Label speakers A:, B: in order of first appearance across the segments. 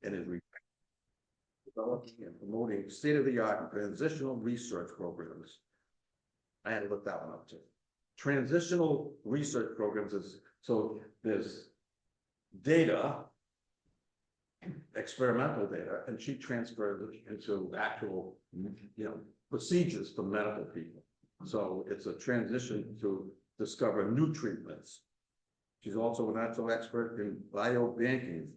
A: and is developing and promoting state-of-the-art transitional research programs. I had to look that one up too. Transitional research programs is, so there's data, experimental data, and she transferred it into actual, procedures for medical people. So it's a transition to discover new treatments. She's also a natural expert in biobanking,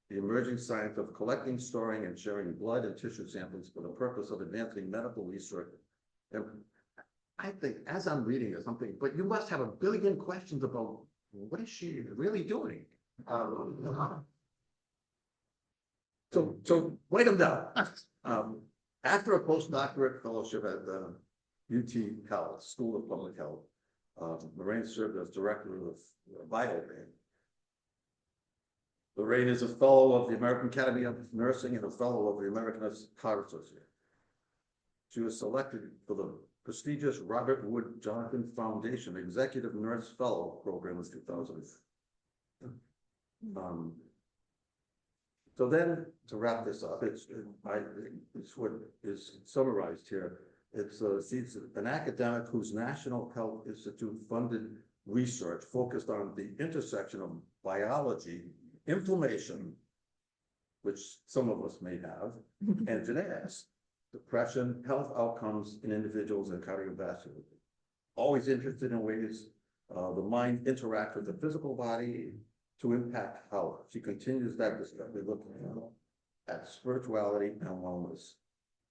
A: the emerging science of collecting, storing, and sharing blood and tissue samples for the purpose of advancing medical research. And I think as I'm reading this, I'm thinking, but you must have a billion questions about what is she really doing? So write them down. After a postdoctorate fellowship at the UT Health, School of Public Health, Lorraine served as director of Biobank. Lorraine is a fellow of the American Academy of Nursing and a fellow of the American Heart Association. She was selected for the prestigious Robert Wood Johnson Foundation Executive Nurse Fellow Program in 2000. So then, to wrap this up, it's what is summarized here. She's an academic whose National Health Institute funded research focused on the intersection of biology, inflammation, which some of us may have, and genetics, depression, health outcomes in individuals, and cardiovascular. Always interested in ways the mind interacts with the physical body to impact health. She continues that discovery looking at spirituality and wellness.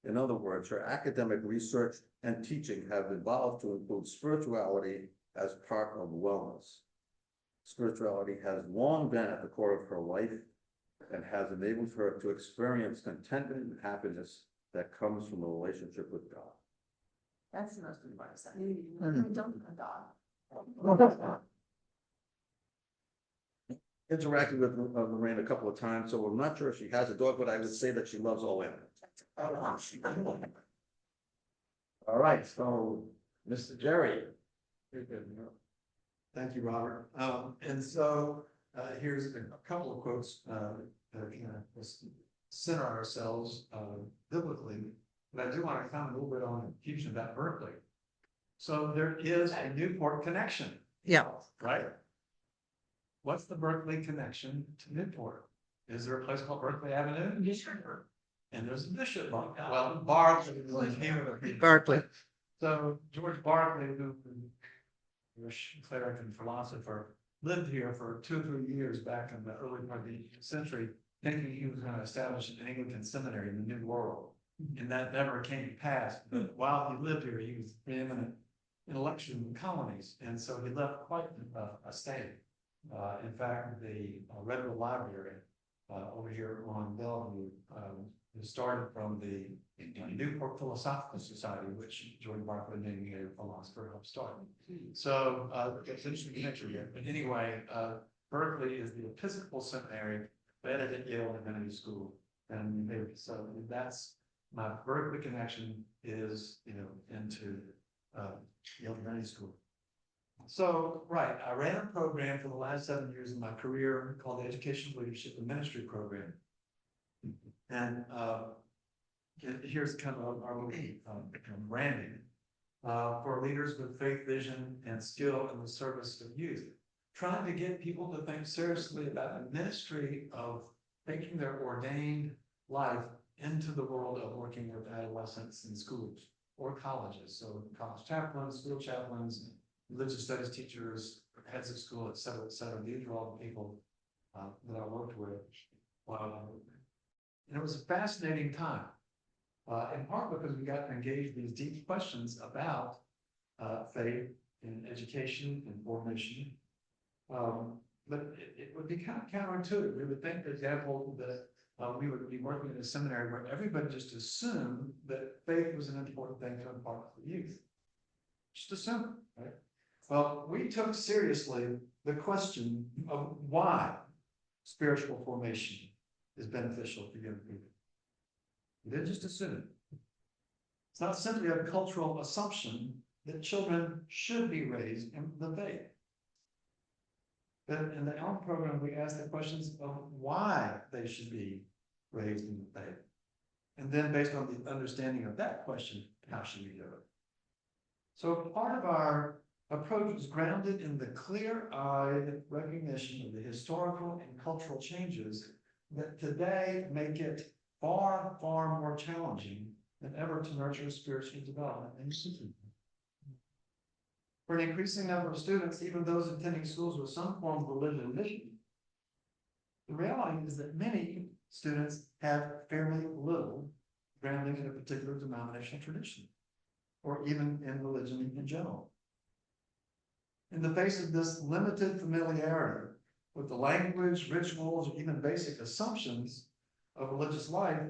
A: In other words, her academic research and teaching have evolved to include spirituality as part of wellness. Spirituality has long been at the core of her life and has enabled her to experience contentment and happiness that comes from a relationship with God.
B: That's the most important thing. I don't have a dog.
A: Interacted with Lorraine a couple of times, so I'm not sure if she has a dog, but I would say that she loves all animals. All right, so Mr. Jere.
C: Thank you, Robert. And so here's a couple of quotes let's center ourselves biblically, but I do want to comment a little bit on the confusion about Berkeley. So there is a Newport connection.
D: Yeah.
C: Right? What's the Berkeley connection to Newport? Is there a place called Berkeley Avenue? Sure. And there's a Bishop. Well, Barclay.
D: Berkeley.
C: So George Barclay, who was a cleric and philosopher, lived here for 2 or 3 years back in the early part of the 18th century, thinking he was going to establish an Anglican seminary in the New World. And that never came to pass. But while he lived here, he was preeminent intellectual in the colonies. And so he left quite a state. In fact, the Red River Library over here on Bellevue started from the Newport Philosophical Society, which George Barclay, being a philosopher, helped start. So it's interesting connection here. But anyway, Berkeley is the Episcopal Seminary, vetted at Yale Divinity School, and so that's my Berkeley connection is into Yale Divinity School. So, right, I ran a program for the last 7 years of my career called the Educational Leadership and Ministry Program. And here's kind of our little branding for leaders with faith, vision, and skill in the service of youth. Trying to get people to think seriously about a ministry of taking their ordained life into the world of working with adolescents in schools or colleges. So college chaplains, school chaplains, religious studies teachers, heads of school, et cetera, et cetera. These are all the people that I worked with. And it was a fascinating time, in part because we got to engage these deep questions about faith and education and formation. But it would be kind of counterintuitive. We would think, for example, that we would be working in a seminary where everybody just assumed that faith was an important thing to impart to the youth. Just assume, right? Well, we took seriously the question of why spiritual formation is beneficial for young people. We didn't just assume it. It's not simply a cultural assumption that children should be raised in the faith. But in the ELM program, we asked the questions of why they should be raised in the faith? And then based on the understanding of that question, how should we do it? So part of our approach is grounded in the clear-eyed recognition of the historical and cultural changes that today make it far, far more challenging than ever to nurture spiritual development and youth. For an increasing number of students, even those attending schools with some form of religion and mission, the reality is that many students have fairly little grounding in a particular denominational tradition, or even in religion in general. In the face of this limited familiarity with the language, rituals, or even basic assumptions of religious life,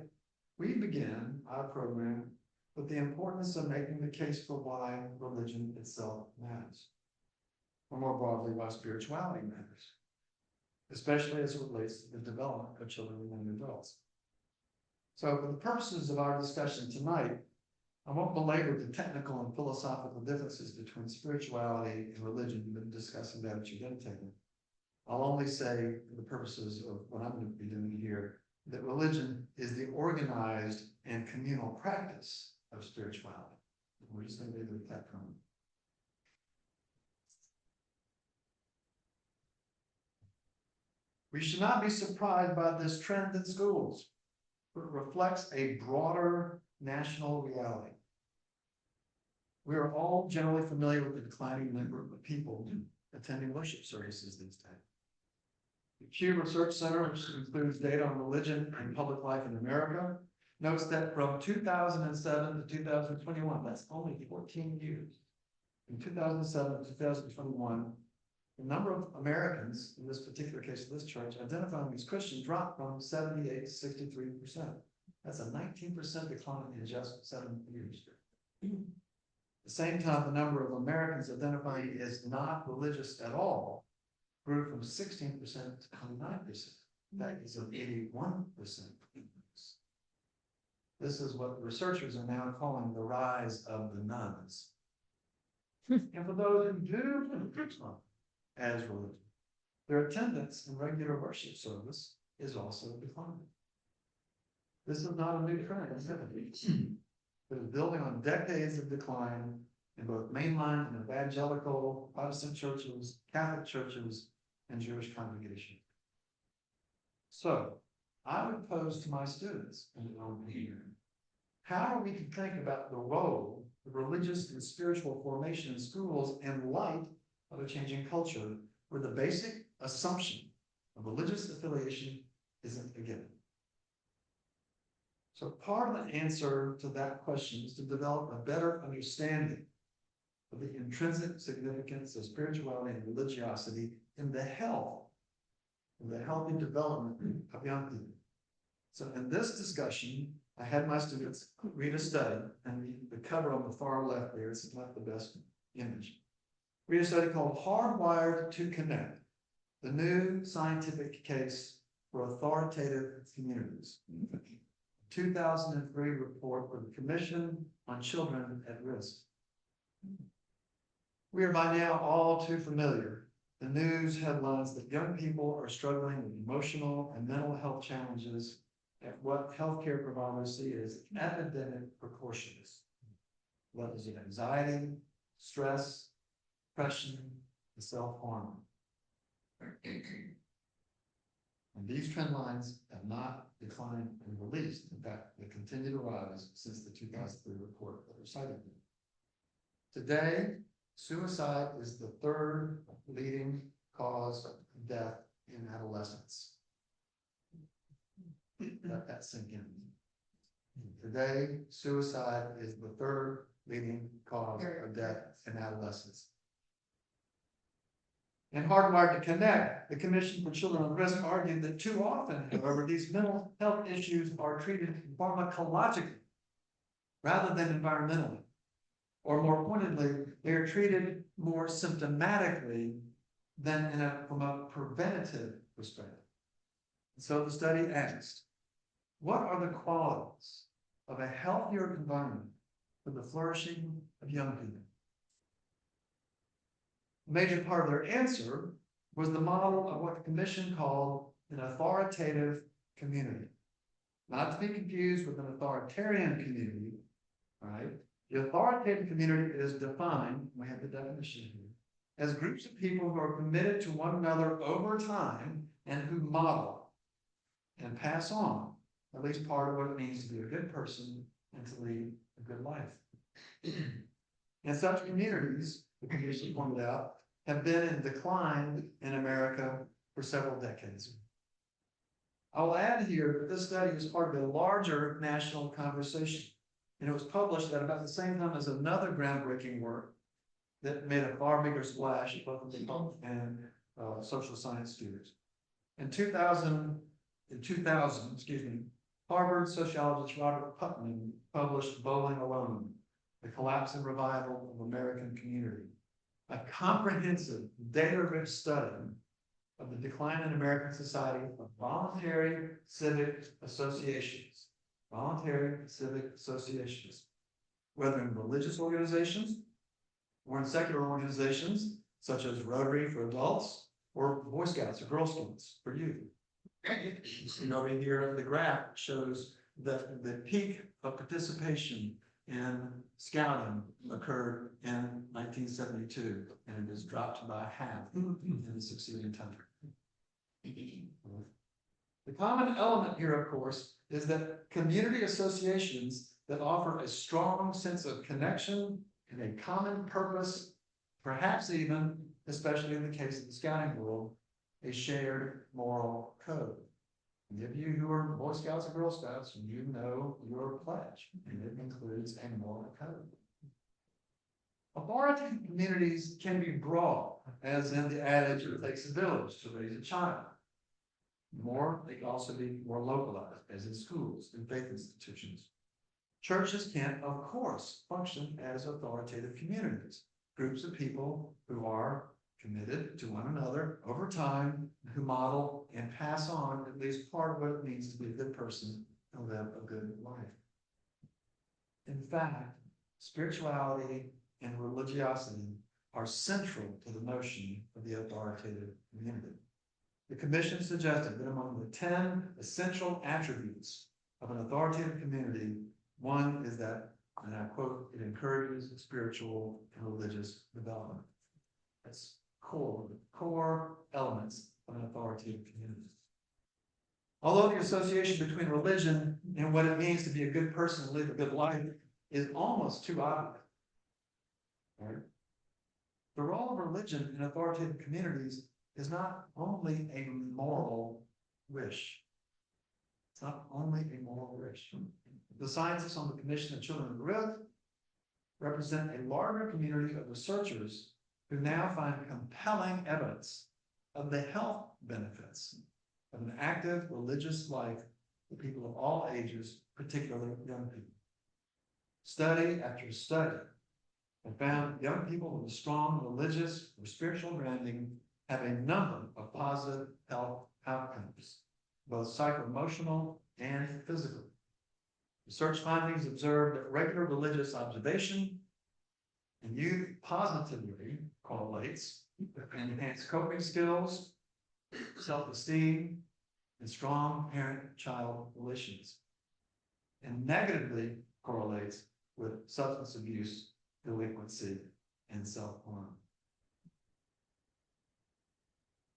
C: we begin our program with the importance of making the case for why religion itself matters, or more broadly, why spirituality matters, especially as it relates to the development of children and young adults. So for the purposes of our discussion tonight, I won't belabor the technical and philosophical differences between spirituality and religion. You've been discussing that at your dinner table. I'll only say, for the purposes of what I'm going to be doing here, that religion is the organized and communal practice of spirituality. We're just going to leave it at that for a moment. We should not be surprised by this trend in schools. It reflects a broader national reality. We are all generally familiar with the declining number of people attending worship services these days. The Pew Research Center, which includes data on religion and public life in America, notes that from 2007 to 2021, that's only 14 years. From 2007 to 2021, the number of Americans, in this particular case of this church, identifying as Christian dropped from 78 to 63%. That's a 19% decline in just 7 years. At the same time, the number of Americans identifying as not religious at all grew from 16% to 29%. That is an 81% increase. This is what researchers are now calling the rise of the nuns. And for those who do as religion, their attendance in regular worship service is also declining. This is not a new trend. It is building on decades of decline in both mainline and evangelical Protestant churches, Catholic churches, and Jewish congregations. So, I would pose to my students in the room here, how are we to think about the role of religious and spiritual formation in schools in light of a changing culture where the basic assumption of religious affiliation isn't a given? So part of the answer to that question is to develop a better understanding of the intrinsic significance of spirituality and religiosity in the healthy development of young people. So in this discussion, I had my students read a study, and the cover on the far left there is not the best image. Read a study called Hardwired to Connect, the new scientific case for authoritative communities. 2003 report for the Commission on Children at Risk. We are by now all too familiar with the news headlines that young people are struggling with emotional and mental health challenges at what healthcare providers see as epidemic proportions. Levels of anxiety, stress, depression, and self-harm. And these trend lines have not declined and released. In fact, they continue to rise since the 2003 report that was cited. Today, suicide is the third leading cause of death in adolescence. Let that sink in. Today, suicide is the third leading cause of death in adolescence. In Hardwired to Connect, the Commission for Children at Risk argued that too often, however, these mental health issues are treated pharmacologically rather than environmentally. Or more pointedly, they are treated more symptomatically than from a preventative perspective. So the study asked, what are the qualities of a healthier environment for the flourishing of young people? A major part of their answer was the model of what the Commission called an authoritative community. not to be confused with an authoritarian community, right? The authoritative community is defined, we have the definition here, as groups of people who are committed to one another over time and who model and pass on at least part of what it means to be a good person and to lead a good life. And such communities, the commission pointed out, have been in decline in America for several decades. I will add here that this study is part of a larger national conversation, and it was published at about the same time as another groundbreaking work that made a far bigger splash both in health and social science students. In 2000, Harvard sociologist Robert Putnam published Bowling Alone, The Collapse and Revival of American Community, a comprehensive, data-rich study of the decline in American society of voluntary civic associations, whether in religious organizations or in secular organizations, such as Rotary for adults or Boy Scouts or Girl Scouts for youth. You know, over here, the graph shows that the peak of participation in scouting occurred in 1972, and it has dropped by half in the succeeding time. The common element here, of course, is that community associations that offer a strong sense of connection and a common purpose, perhaps even, especially in the case of the scouting world, a shared moral code. Any of you who are Boy Scouts or Girl Scouts, you know your pledge, and it includes a moral code. Authoritative communities can be broad, as in the adage, it takes a village to raise a child. They can also be more localized, as in schools and faith institutions. Churches can, of course, function as authoritative communities, groups of people who are committed to one another over time, who model and pass on at least part of what it means to be a good person and live a good life. In fact, spirituality and religiosity are central to the notion of the authoritative community. The commission suggested that among the 10 essential attributes of an authoritative community, one is that, and I quote, it encourages spiritual and religious development. That's core elements of an authoritative community. Although the association between religion and what it means to be a good person and live a good life is almost too obvious, right? The role of religion in authoritative communities is not only a moral wish. It's not only a moral wish. The scientists on the Commission of Children of the Rift represent a larger community of researchers who now find compelling evidence of the health benefits of an active religious life for people of all ages, particularly young people. Study after study have found young people with a strong religious or spiritual grounding have a number of positive health outcomes, both psycho-emotional and physical. Research findings observed that regular religious observation in youth positively correlates with enhanced coping skills, self-esteem, and strong parent-child relations, and negatively correlates with substance abuse, delinquency, and self-harm.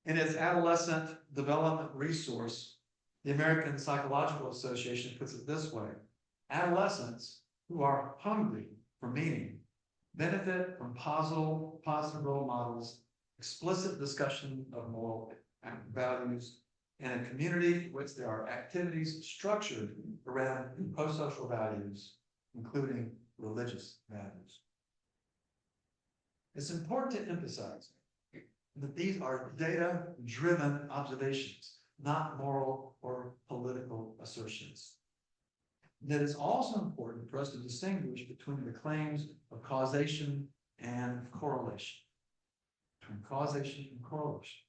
C: In its adolescent development resource, the American Psychological Association puts it this way: adolescents who are hungry for meaning benefit from positive role models, explicit discussion of moral values, and a community in which there are activities structured around pro-social values, including religious values. It's important to emphasize that these are data-driven observations, not moral or political assertions. And it is also important for us to distinguish between the claims of causation and correlation. Between causation and correlation.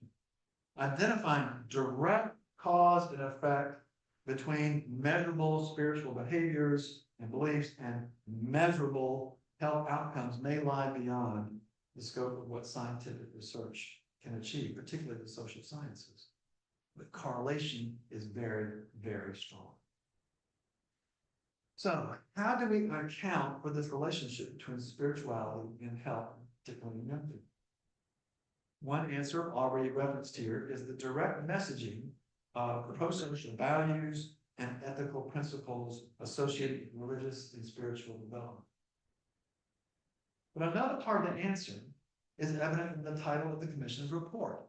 C: Identifying direct cause and effect between measurable spiritual behaviors and beliefs and measurable health outcomes may lie beyond the scope of what scientific research can achieve, particularly the social sciences. But correlation is very, very strong. So how do we account for this relationship between spirituality and health, particularly in young people? One answer already referenced here is the direct messaging of pro-social values and ethical principles associated with religious and spiritual development. But another part of the answer is evident in the title of the Commission's report,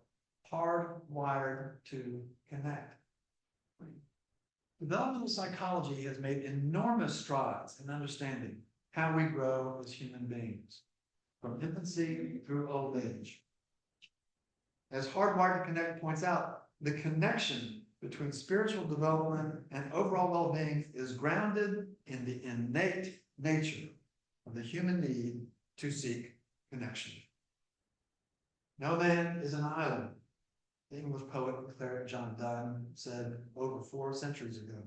C: Hardwired to Connect. Developmental psychology has made enormous strides in understanding how we grow as human beings, from infancy through old age. As Hardwired to Connect points out, the connection between spiritual development and overall well-being is grounded in the innate nature of the human need to seek connection. No man is an island, the English poet and cleric John Donne said over 4 centuries ago.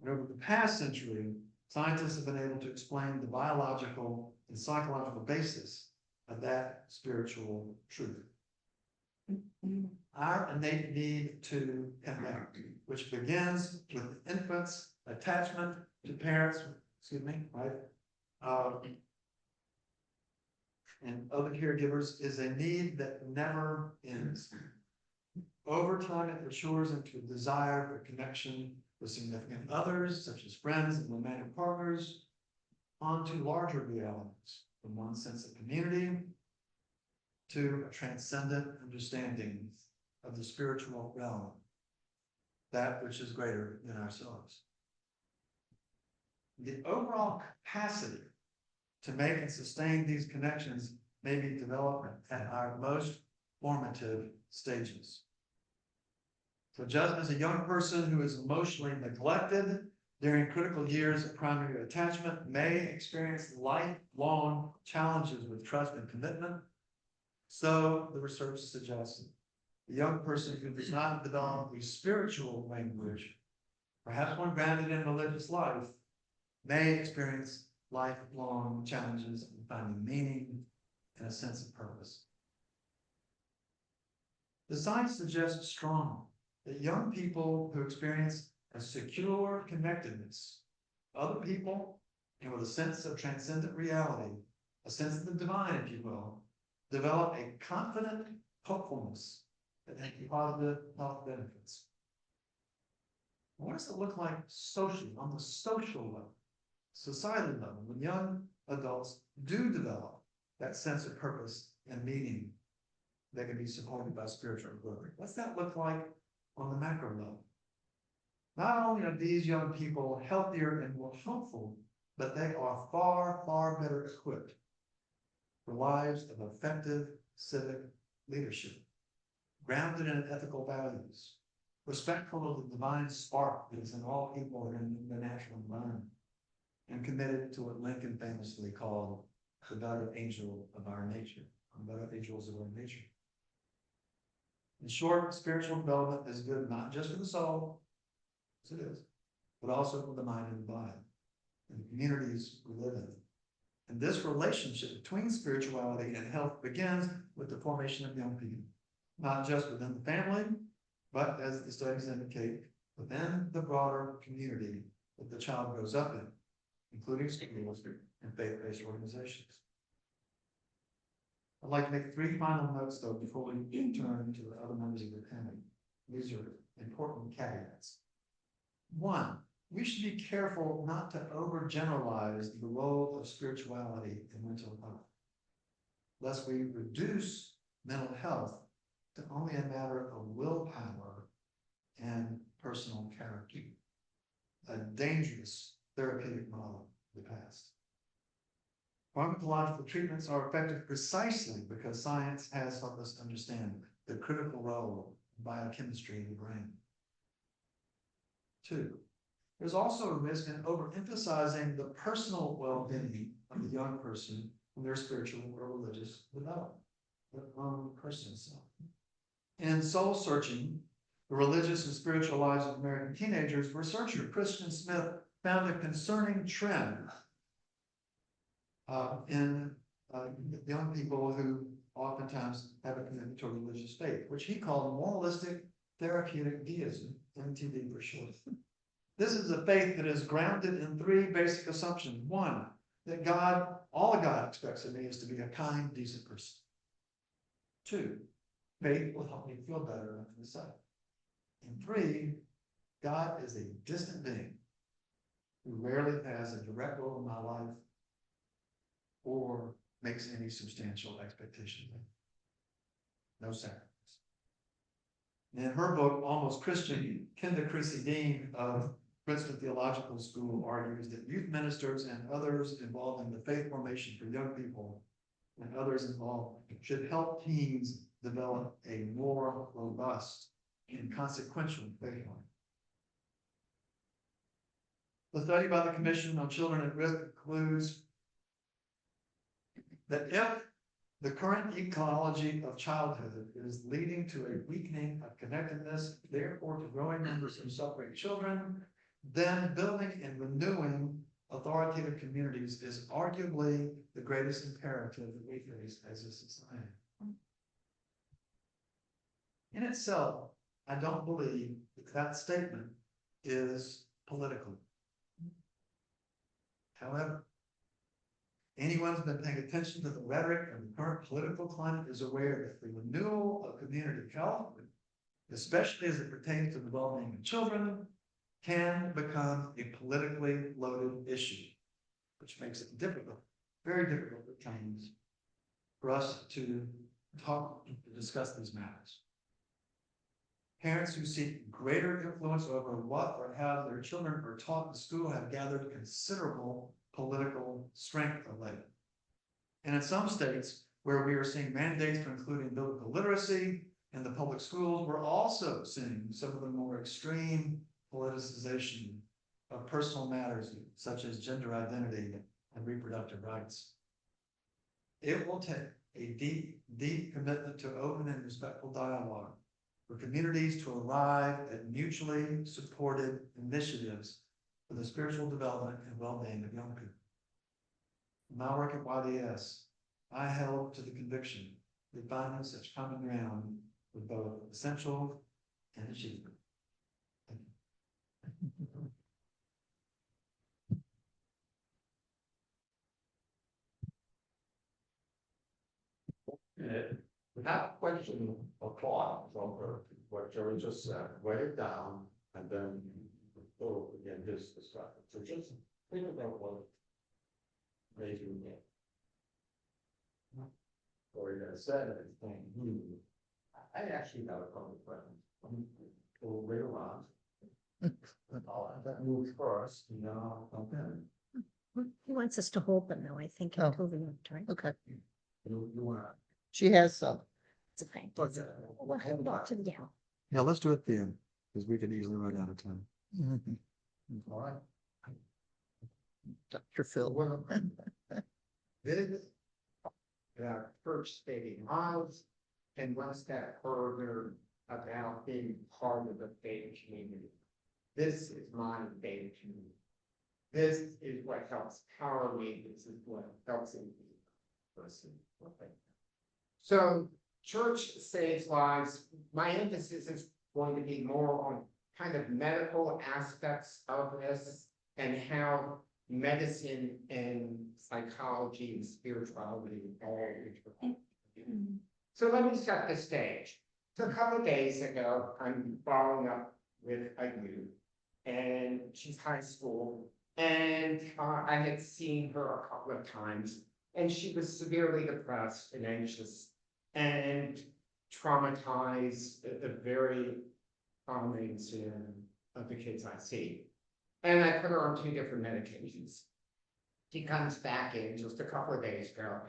C: And over the past century, scientists have been able to explain the biological and psychological basis of that spiritual truth. Our innate need to connect, which begins with infants' attachment to parents, right? And other caregivers is a need that never ends. Over time, it matures into a desire for connection with significant others, such as friends and romantic partners, onto larger realities, from one sense of community to a transcendent understanding of the spiritual realm, that which is greater than ourselves. The overall capacity to make and sustain these connections may be developed at our most formative stages. So just as a young person who is emotionally neglected during critical years of primary attachment may experience lifelong challenges with trust and commitment, so the research suggests the young person who does not develop a spiritual language, perhaps one grounded in religious life, may experience lifelong challenges in finding meaning and a sense of purpose. The science suggests strongly that young people who experience a secure connectedness to other people and with a sense of transcendent reality, a sense of the divine, if you will, develop a confident hopefulness that has positive health benefits. What does it look like socially, on the social level, societal level, when young adults do develop that sense of purpose and meaning that can be supported by spiritual growth? What's that look like on the macro level? Not only are these young people healthier and more hopeful, but they are far, far better equipped for lives of effective civic leadership, grounded in ethical values, respectful of the divine spark that is in all people and in the natural environment, and committed to what Lincoln famously called the better angel of our nature, the better angels of our nature. In short, spiritual development is good not just for the soul, as it is, but also for the mind and the body, and the communities we live in. And this relationship between spirituality and health begins with the formation of young people, not just within the family, but as the studies indicate, within the broader community that the child grows up in, including schools and faith-based organizations. I'd like to make 3 final notes, though, before we turn to the other members of the panel. These are important caveats. 1, we should be careful not to overgeneralize the role of spirituality in mental health, lest we reduce mental health to only a matter of willpower and personal character, a dangerous therapeutic model of the past. Pharmacological treatments are effective precisely because science has helped us understand the critical role of biochemistry in the brain. 2, there's also a risk in overemphasizing the personal well-being of the young person in their spiritual or religious development, their own personal self. In Soul Searching, the religious and spiritual lives of American teenagers, researcher Christian Schmitt found a concerning trend in young people who oftentimes have a commitment to a religious faith, which he called moralistic therapeutic deism, MTD for short. This is a faith that is grounded in three basic assumptions. One, that God, all God expects of me is to be a kind, decent person. Two, faith will help me feel better after the sight. And three, God is a distant being who rarely has a direct role in my life or makes any substantial expectation. No sacrifice. In her book, Almost Christian, Kenda Chrissy Dean of Princeton Theological School argues that youth ministers and others involved in the faith formation for young people and others involved should help teens develop a more robust and consequential faith life. The study by the Commission on Children at Risk concludes that if the current ecology of childhood is leading to a weakening of connectedness, therefore to growing numbers of suffering children, then building and renewing authoritative communities is arguably the greatest imperative that we face as a society. In itself, I don't believe that that statement is political. However, anyone who's been paying attention to the rhetoric of the current political climate is aware that the renewal of community health, especially as it pertains to the well-being of children, can become a politically loaded issue, which makes it difficult, very difficult at times, for us to talk, to discuss these matters. Parents who seek greater influence over what or how their children are taught in school have gathered considerable political strength of late. And in some states where we are seeing mandates for including biblical literacy in the public schools, we're also seeing some of the more extreme politicization of personal matters such as gender identity and reproductive rights. It will take a deep, deep commitment to open and respectful dialogue for communities to arrive at mutually supported initiatives for the spiritual development and well-being of young people. In my work at YDS, I held to the conviction that finding such common ground was both essential and achievable.
A: Without question or thought over what Jerry just said, write it down and then go again his discussion. So just think about what maybe or you said anything. I actually got a couple of questions. We'll wait around. That moves first, you know. Okay.
D: He wants us to hold them though, I think,
E: Oh.
D: until the end, right?
E: Okay,
A: You wanna.
E: she has some.
D: It's a thing.
A: But,
D: We'll hold on to the, yeah.
C: Yeah, let's do it then, because we could easily run out of time.
E: Mhm.
A: all right.
E: Dr. Phil.
F: Well, this, first stating miles, and one step further about being part of the faith community. This is my faith community. This is what helps power me. This is what helps me be a person. Okay. So church saves lives. My emphasis is going to be more on kind of medical aspects of this and how medicine and psychology and spirituality all intertwine. So let me set the stage. So a couple of days ago, I'm following up with a youth, and she's high school, and I had seen her a couple of times, and she was severely depressed and anxious and traumatized at the very common sin of the kids I see. And I put her on 2 different medications. She comes back in just a couple of days ago,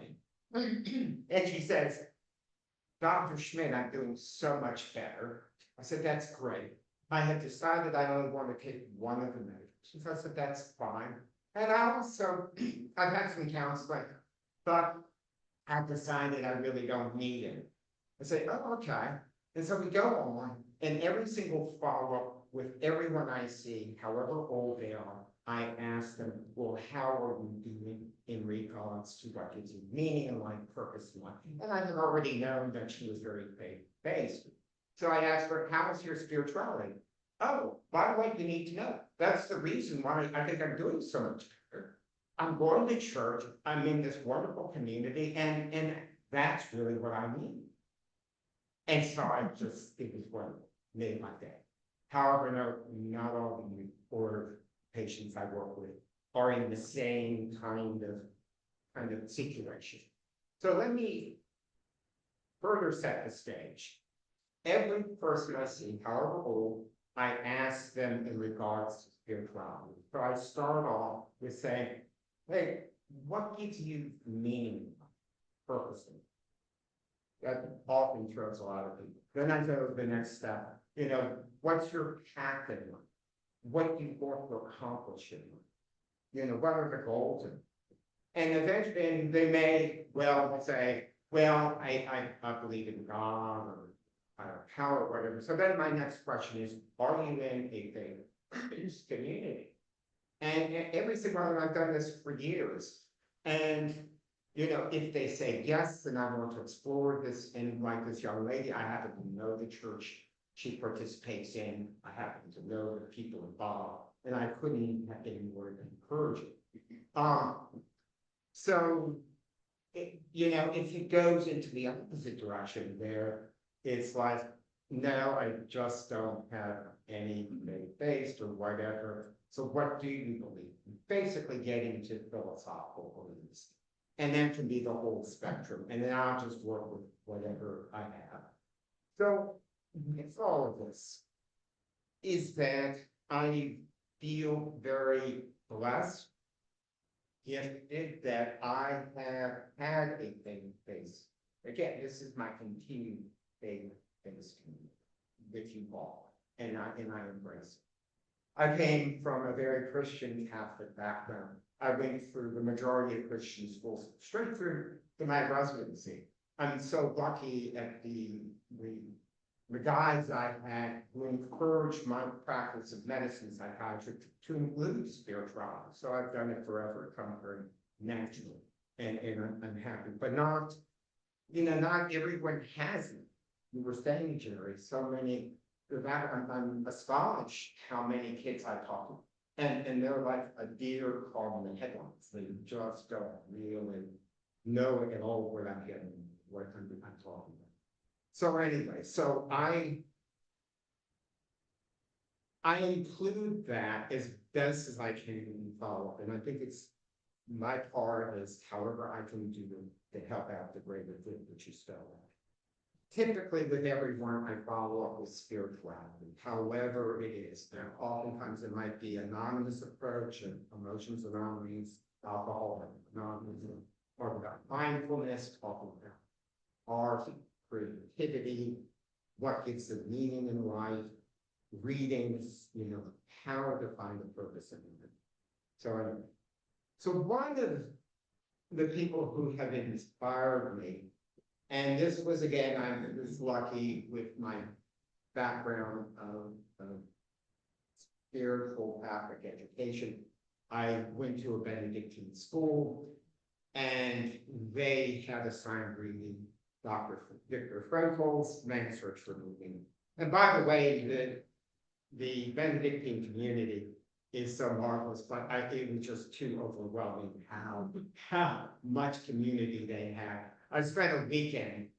F: and she says, Dr. Schmitt, I'm doing so much better. I said, that's great. I had decided I only want to take one of the medications. I said, that's fine. And I also, I've had some counseling, but I've decided I really don't need it. I say, oh, okay. And so we go on, and every single follow-up with everyone I see, however old they are, I ask them, well, how are you doing in regards to what gives you meaning and life, purpose in life? And I have already known that she was very faith-based. So I asked her, how is your spirituality? oh, why do I need to know? That's the reason why I think I'm doing so much better. I'm going to church, I'm in this wonderful community, and that's really what I need. And so it was wonderful, made my day. However, no, not all the or patients I work with are in the same kind of situation. So let me further set the stage. Every person I see, however old, I ask them in regards to spirituality. So I start off with saying, hey, what gives you meaning, purpose? That often throws a lot of people. Then I go to the next step. What's your path in life? What do you want to accomplish in life? What are the goals? And eventually they may say, well, I believe in God or power or whatever. So then my next question is, are you in a faith community? And every single one, I've done this for years. And if they say yes, then I want to explore this. And like this young lady, I happen to know the church she participates in. I happen to know the people involved, and I couldn't even have any word to encourage it. So, if it goes into the opposite direction there, it's like, no, I just don't have any faith or whatever. So what do you believe? Basically getting into philosophical beliefs. And that can be the whole spectrum. And then I'll just work with whatever I have. So it's all of this is that I feel very blessed, gifted, that I have had a faith. Again, this is my continued faith with you all, and I embrace it. I came from a very Christian Catholic background. I went through the majority of Christian schools, straight through to my residency. I'm so lucky at the guides I had who encouraged my practice of medicine psychiatry to include spirituality. So I've done it forever, come very naturally, and I'm happy. But not everyone has it. You were saying, Jerry, so many. I'm astonished how many kids I talk to, and they're like a deer caught in the headlights. They just don't really know at all what I'm getting, what I'm talking about. So anyway, so I include that as best as I can follow up, and I think it's my part is however I can do to help out the greater good that you spell out. Typically with everyone, I follow up with spirituality, however it is. Now, oftentimes it might be anonymous approach and emotions anonymous, alcohol anonymous, or about mindfulness, talking about art, creativity, what gives the meaning in life, readings, how to find a purpose in it. So one of the people who have inspired me, and this was, again, I was lucky with my background of spiritual Catholic education. I went to a Benedictine school, and they had assigned reading Dr. Viktor Frankl's manuscripts for moving. And by the way, the Benedictine community is so marvelous, but it was just too overwhelming how much community they have. I spent a weekend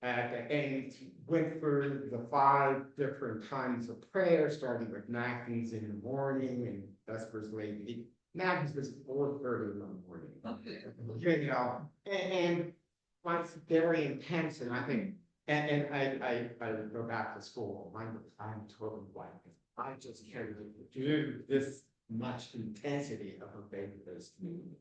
F: and went through the 5 different times of prayer, starting with Matins in the morning and Vespers late. Matins was 4:30 in the morning. And it's very intense, and I think, and I go back to school. I'm totally white. I just can't do this much intensity of a faith-based community.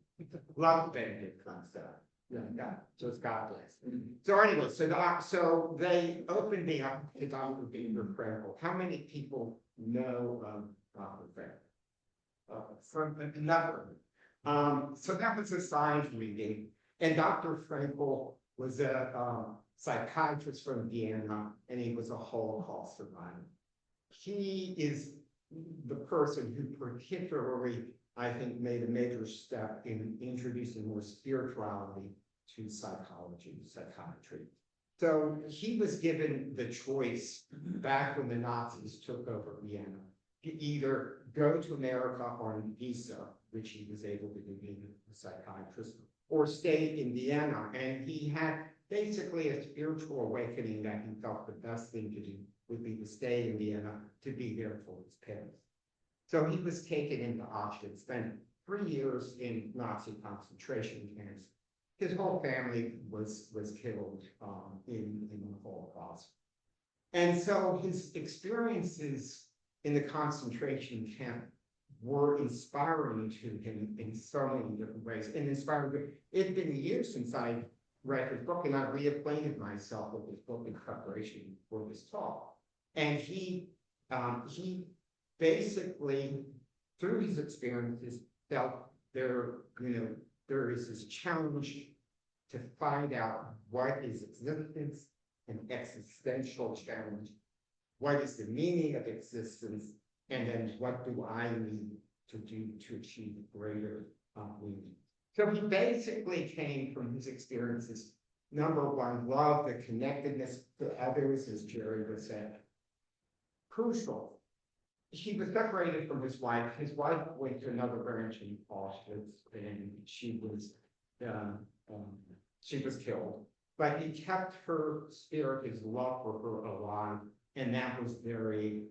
F: Love Benedict concept. Yeah, just God bless. So anyway, so they opened me up to Dr. Viktor Frankl. How many people know of Dr. Frankl? Another. So that was a science reading, and Dr. Frankl was a psychiatrist from Vienna, and he was a Holocaust survivor. He is the person who particularly, I think, made a major step in introducing more spirituality to psychology, psychiatry. So he was given the choice back when the Nazis took over Vienna to either go to America on visa, which he was able to do being a psychiatrist, or stay in Vienna. And he had basically a spiritual awakening that he felt the best thing to do would be to stay in Vienna, to be there for his parents. So he was taken into Auschwitz, spent 3 years in Nazi concentration camps. His whole family was killed in the Holocaust. And so his experiences in the concentration camp were inspiring to him in so many different ways, and inspiring. It had been years since I read his book, and I reacquainted myself with his book in preparation for this talk. And he basically, through his experiences, felt there is this challenge to find out what is existence, an existential challenge, what is the meaning of existence, and then what do I need to do to achieve greater meaning. So he basically came from his experiences, number one, love, the connectedness to others, as Jere was said, crucial. He was separated from his wife. His wife went to another branch in Auschwitz, and she was killed. But he kept her spirit, his love for her alive, and that was very,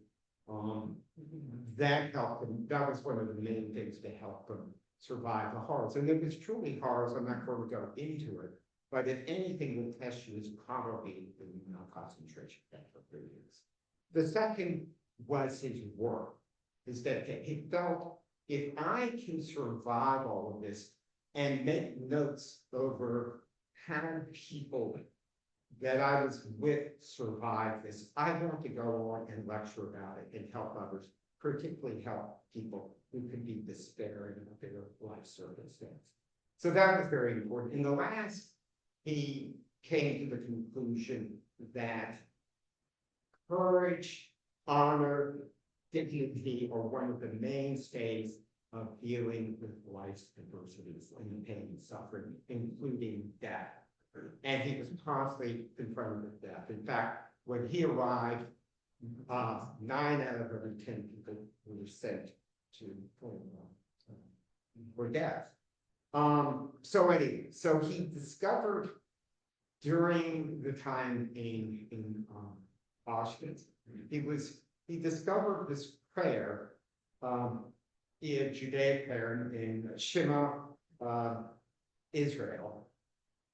F: that helped him. That was one of the main things to help him survive the horrors. And it was truly horrors. I'm not going to go into it, but if anything will test you, is probably the concentration camp for 3 years. The second was his work, his dedication. He felt, if I can survive all of this and make notes over how people that I was with survive this, I want to go on and lecture about it and help others, particularly help people who could be despairing of their life circumstance. So that was very important. In the last, he came to the conclusion that courage, honor, dignity are one of the mainstays of dealing with life's adversities and pain and suffering, including death. And he was constantly confronted with death. In fact, when he arrived, 9 out of every 10 people were sent to for death. So anyway, so he discovered during the time in Auschwitz, he discovered this prayer, in Judaic prayer in Shema Israel,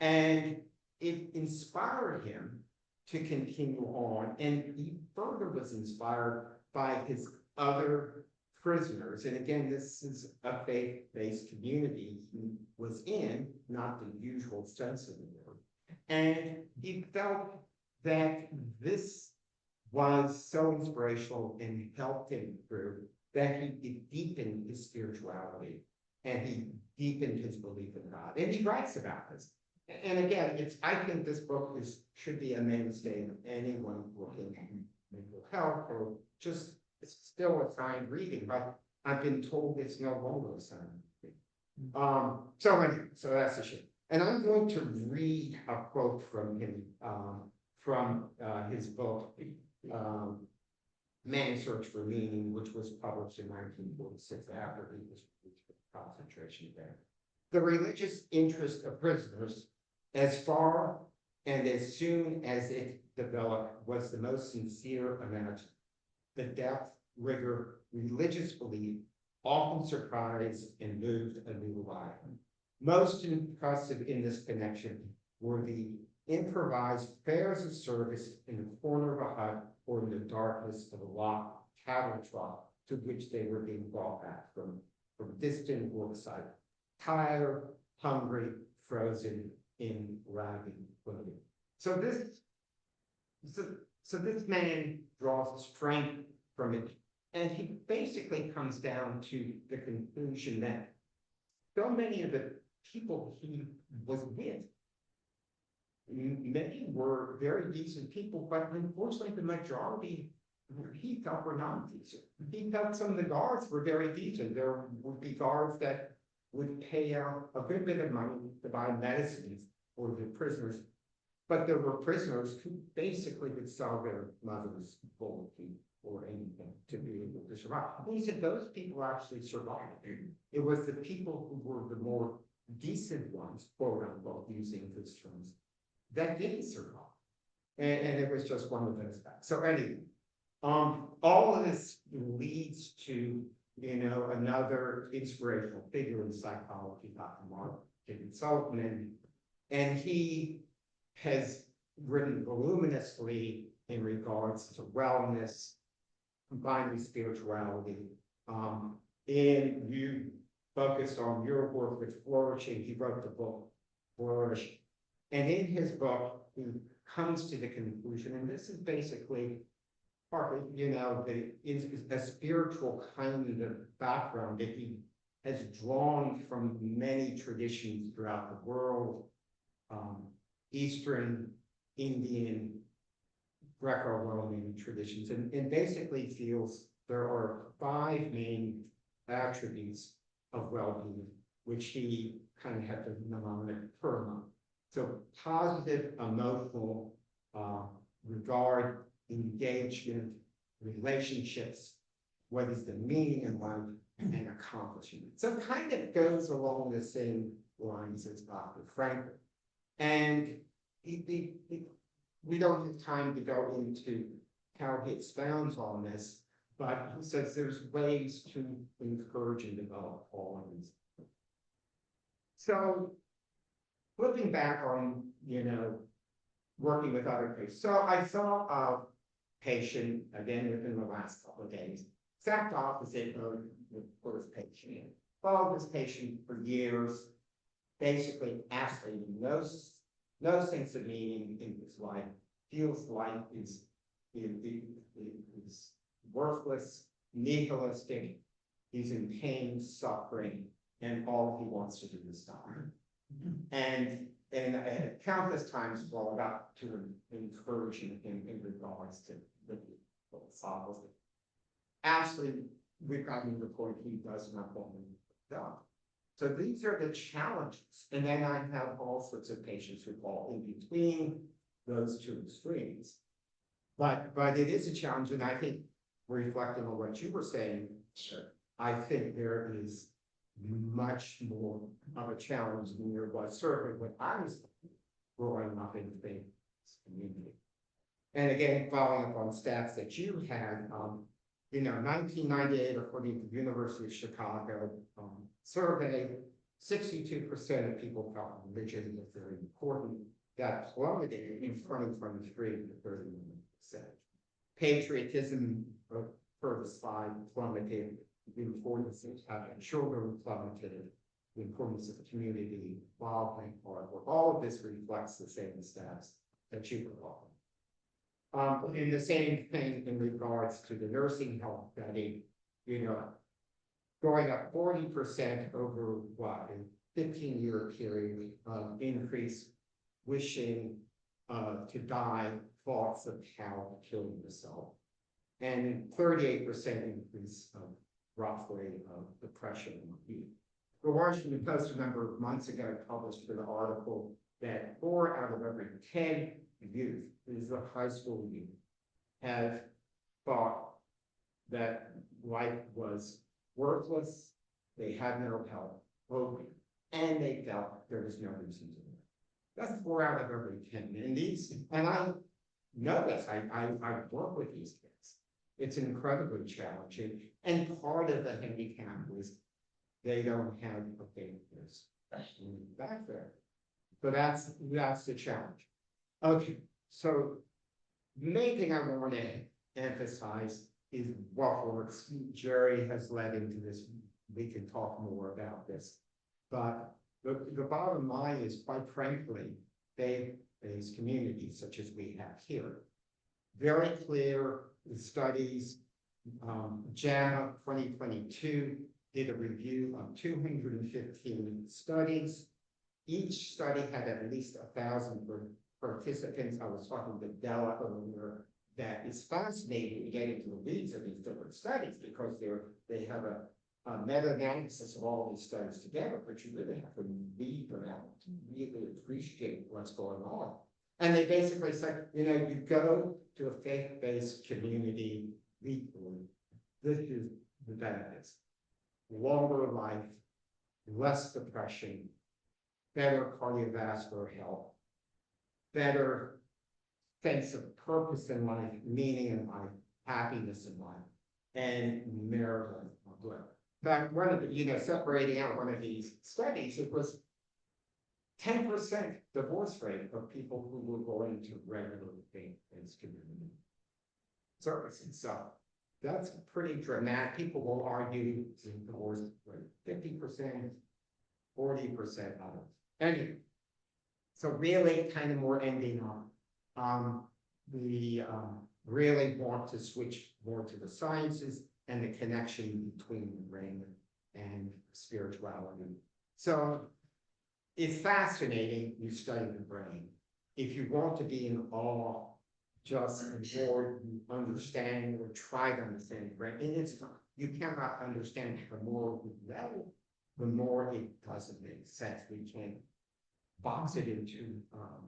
F: and it inspired him to continue on, and he further was inspired by his other prisoners. And again, this is a faith-based community he was in, not the usual sense of the word. And he felt that this was so inspirational and helped him through that he deepened his spirituality and he deepened his belief in God. And he writes about this. And again, I think this book should be a mainstay of anyone looking at mental health, or just it's still assigned reading, but I've been told it's no longer assigned reading. So anyway, so that's the shit. And I'm going to read a quote from him, from his book, Man's Search for Meaning, which was published in 1946 after he was released from concentration camp. The religious interest of prisoners, as far and as soon as it developed, was the most sincere imagined. The depth, rigor, religious belief often surprised and moved a new life. Most impressive in this connection were the improvised fairs of service in the corner of a hut or in the darkness of a locked cattle trough to which they were being brought back from distant worksite, tired, hungry, frozen, in ragged clothing. So this man draws strength from it, and he basically comes down to the conclusion that so many of the people he was with, many were very decent people, but unfortunately the majority he felt were not decent. He felt some of the guards were very decent. There would be guards that would pay out a good bit of money to buy medicines for the prisoners. But there were prisoners who basically could sell their mother's bulletin or anything to be able to survive. And he said those people actually survived. It was the people who were the more decent ones, quote unquote, using his terms, that didn't survive. And it was just one of those facts. So anyway, all of this leads to, another inspirational figure in psychology, Dr. Mark Sullivan, and he has written voluminously in regards to wellness, combined with spirituality. And you focused on your work with flourishing. He wrote the book Flourish. And in his book, he comes to the conclusion, and this is basically partly, a spiritual kind of background that he has drawn from many traditions throughout the world, Eastern, Indian, Greco-Roman traditions, and basically feels there are 5 main attributes of well-being, which he kind of had the mnemonic PERMA. So positive emotional regard, engagement, relationships, what is the meaning in life, and accomplishment. So it kind of goes along the same lines as Dr. Franklin. And we don't have time to go into how he expounds on this, but he says there's ways to encourage and develop all of these. So looking back on, working with other patients. So I saw a patient, again, within the last couple of days, exact opposite of the first patient. Followed this patient for years, basically absolutely no sense of meaning in his life, feels life is worthless, nihilistic, he's in pain, suffering, and all he wants to do is die. And countless times brought up to encourage him in regards to the philosophical. Absolutely, we've gotten to the point he does not want to die. So these are the challenges. And then I have all sorts of patients who fall in between those two extremes. But it is a challenge, and I think, reflecting on what you were saying, I think there is much more of a challenge than there was certainly when I was growing up in the community. And again, following up on stats that you had, 1998, according to the University of Chicago survey, 62% of people felt religion was very important. That plummeted in 2023 to 31%. Patriotism, per the slide, plummeted. The importance of having children plummeted. The importance of the community involvement, all of this reflects the same stats that you were talking. In the same thing in regards to the nursing health study, going up 40% over what, a 15-year period, increase wishing to die, thoughts of how killing yourself, and 38% increase of roughly depression. The Washington Post a number of months ago published an article that 4 out of every 10 youth, these are high school youth, have thought that life was worthless, they had no hope, and they felt there was no reason to live. That's 4 out of every 10. And I know this, I work with these kids. It's incredibly challenging. And part of the handicap is they don't have a papers back there. So that's the challenge. Okay, so the main thing I want to emphasize is what works. Jere has led into this. We can talk more about this. But the bottom line is, quite frankly, faith-based communities such as we have here. Very clear studies. JAMA 2022 did a review of 215 studies. Each study had at least 1,000 participants. I was talking to Della earlier. That is fascinating to get into the weeds of these different studies because they have a meta-analysis of all these studies together, but you really have to read them out to really appreciate what's going on. And they basically said, you know, you go to a faith-based community weekly, this is the benefits. Longer life, less depression, better cardiovascular health, better sense of purpose in life, meaning in life, happiness in life, and marital good. But one of the, you know, separating out one of these studies, it was 10% divorce rate of people who were going to regular faith-based community services. So that's pretty dramatic. People will argue divorce rate 50%, 40% others. Anyway, so really kind of more ending on we really want to switch more to the sciences and the connection between the brain and spirituality. So it's fascinating, you study the brain. If you want to be in awe, just more you understand or try to understand the brain, and it's you cannot understand it the more we level, the more it doesn't make sense. We can't box it into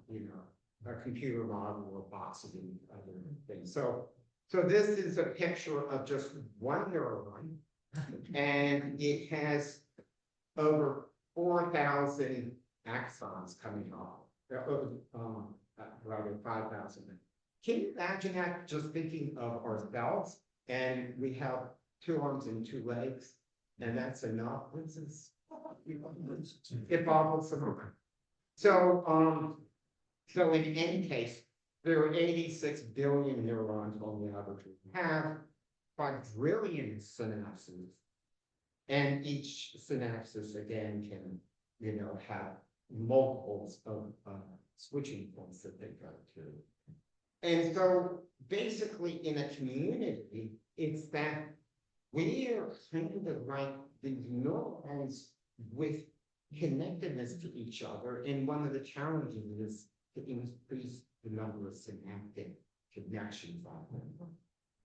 F: you know, a computer model or box it into other things. So this is a picture of just one neuron, and it has over 4,000 axons coming off, rather 5,000. Can you imagine that, just thinking of ourselves, and we have 2 arms and 2 legs, and that's enough? This is, it boggles the mind. So, so in any case, there are 86 billion neurons on the average we have, quadrillion synapses, and each synapses again can, you know, have multiples of switching points that they go to. And so basically in a community, it's that we are kind of like these neurons with connectedness to each other. And one of the challenges is to increase the number of synaptic connections on them.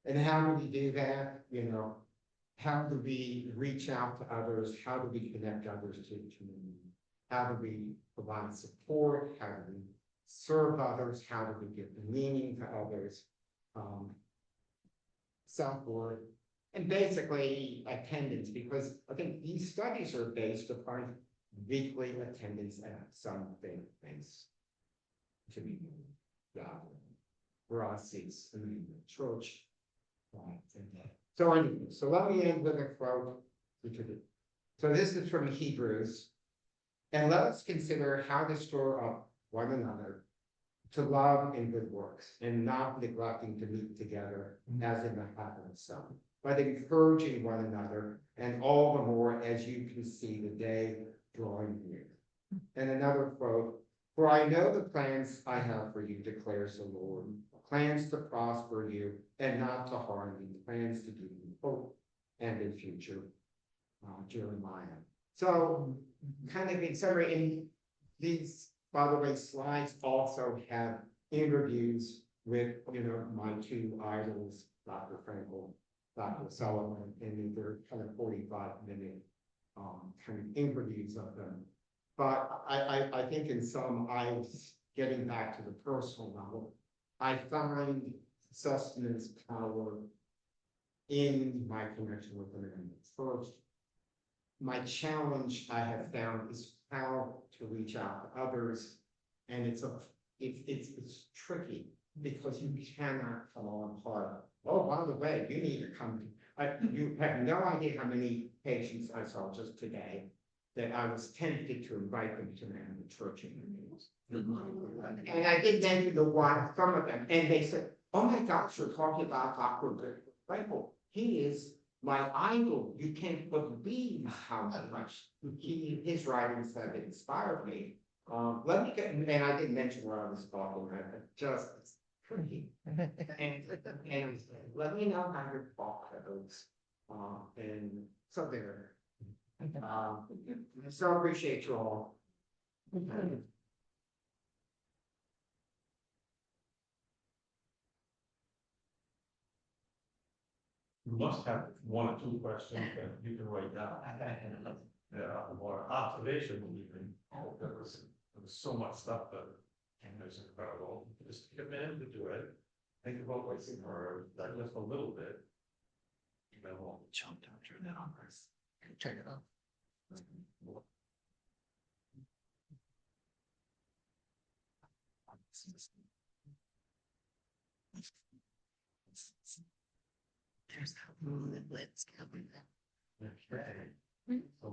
F: And how do we do that? You know, how do we reach out to others? How do we connect others to the community? How do we provide support? How do we serve others? How do we give meaning to others? Self-worth, and basically attendance, because I think these studies are based upon weekly attendance at some things to be for us, it's Emmanuel Church. So anyway, so let me end with a quote. So this is from Hebrews. And let us consider how to store up one another to love and good works, and not neglecting to meet together as in the habit of some, but encouraging one another, and all the more as you can see the day drawing near. And another quote, for I know the plans I have for you, declares the Lord, plans to prosper you and not to harm you, plans to give you hope and a future. Jeremiah. So kind of in summary, and these, by the way, slides also have interviews with, you know, my 2 idols, Dr. Frankel, Dr. Sullivan, and they're kind of 45-minute kind of interviews of them. But I think in some, I was getting back to the personal level, I find sustenance power in my connection with the man. First, my challenge I have found is how to reach out to others, and it's tricky because you cannot fall apart. Oh, by the way, you need to come. You have no idea how many patients I saw just today that I was tempted to invite them to Emmanuel Church meetings. And I did mention the one, some of them, and they said, "Oh my gosh, you're talking about Dr. Frankel. He is my idol. You can't believe how much his writings have inspired me." Let me get, and I didn't mention where I was talking about, just it's tricky. and let me know how your thought goes. And so there. So appreciate you all.
E: You must have 1 or 2 questions that you can write down. Yeah, or observation even. There was so much stuff that is incredible. Just commit to do it. Think about what's in her, that just a little bit. You know,
C: Jump down, turn that on.
F: Turn it off. There's that room that let's cover that.
E: okay. So,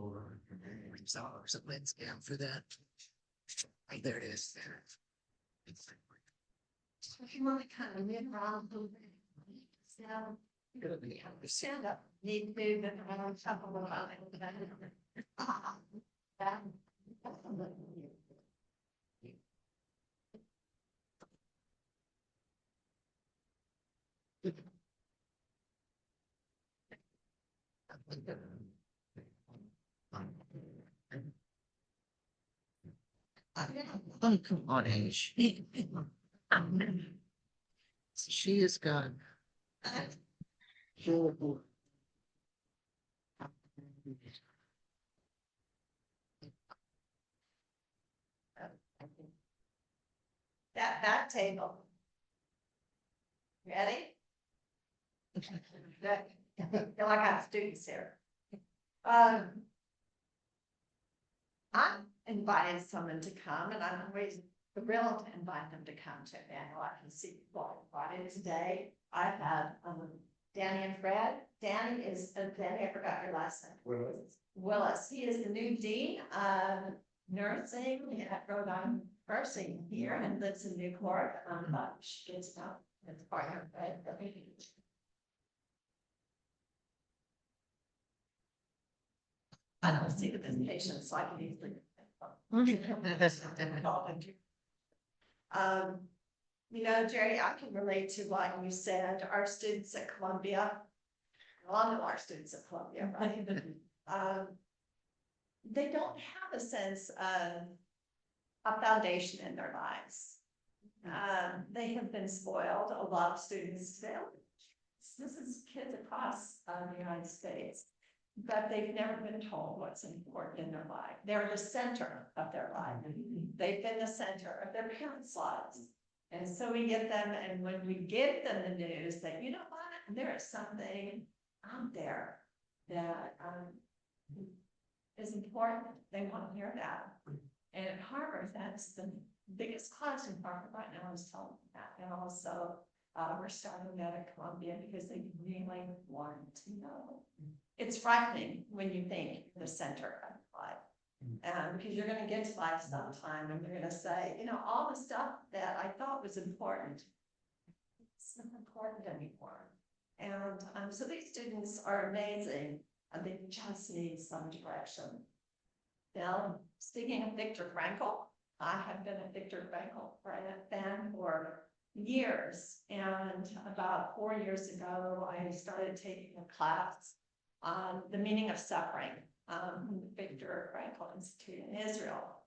F: There's hours of let's scan for that. Right there it is.
B: So if you want to kind of move around a little bit. Stand, stand up, need to move it around, shuffle around. That-
F: Oh, come on, Ash. She is gone.
B: That back table. Ready? Good. Feel like I have students here. I invited someone to come and I'm always thrilled to invite them to come to Emmanuel. I can see people invited today. I have Danny and Fred. Danny is, Danny, I forgot your last name. Willis. He is the new dean of nursing at Rhode Island Nursing here and lives in Newport. She gets out. It's part of her bed. I don't see the patients so I can easily. You know, Jerry, I can relate to what you said, our students at Columbia. A lot of our students at Columbia, right? They don't have a sense of a foundation in their lives. They have been spoiled. A lot of students fail. This is kids across the United States, but they've never been told what's important in their life. They're the center of their life. They've been the center of their parents' lives. And so we get them, and when we give them the news that, you know what, there is something out there that is important, they want to hear that. And at Harvard, that's the biggest cause in Harvard right now is telling them that. And also, we're starting that at Columbia because they really want to know. It's frightening when you think the center of life. Because you're going to get to life sometime and you're going to say, you know, all the stuff that I thought was important, it's not important anymore. And so these students are amazing and they just need some direction. Now, speaking of Viktor Frankl, I have been a Viktor Frankl fan for years. And about 4 years ago, I started taking a class on the meaning of suffering. The Viktor Frankl Institute in Israel,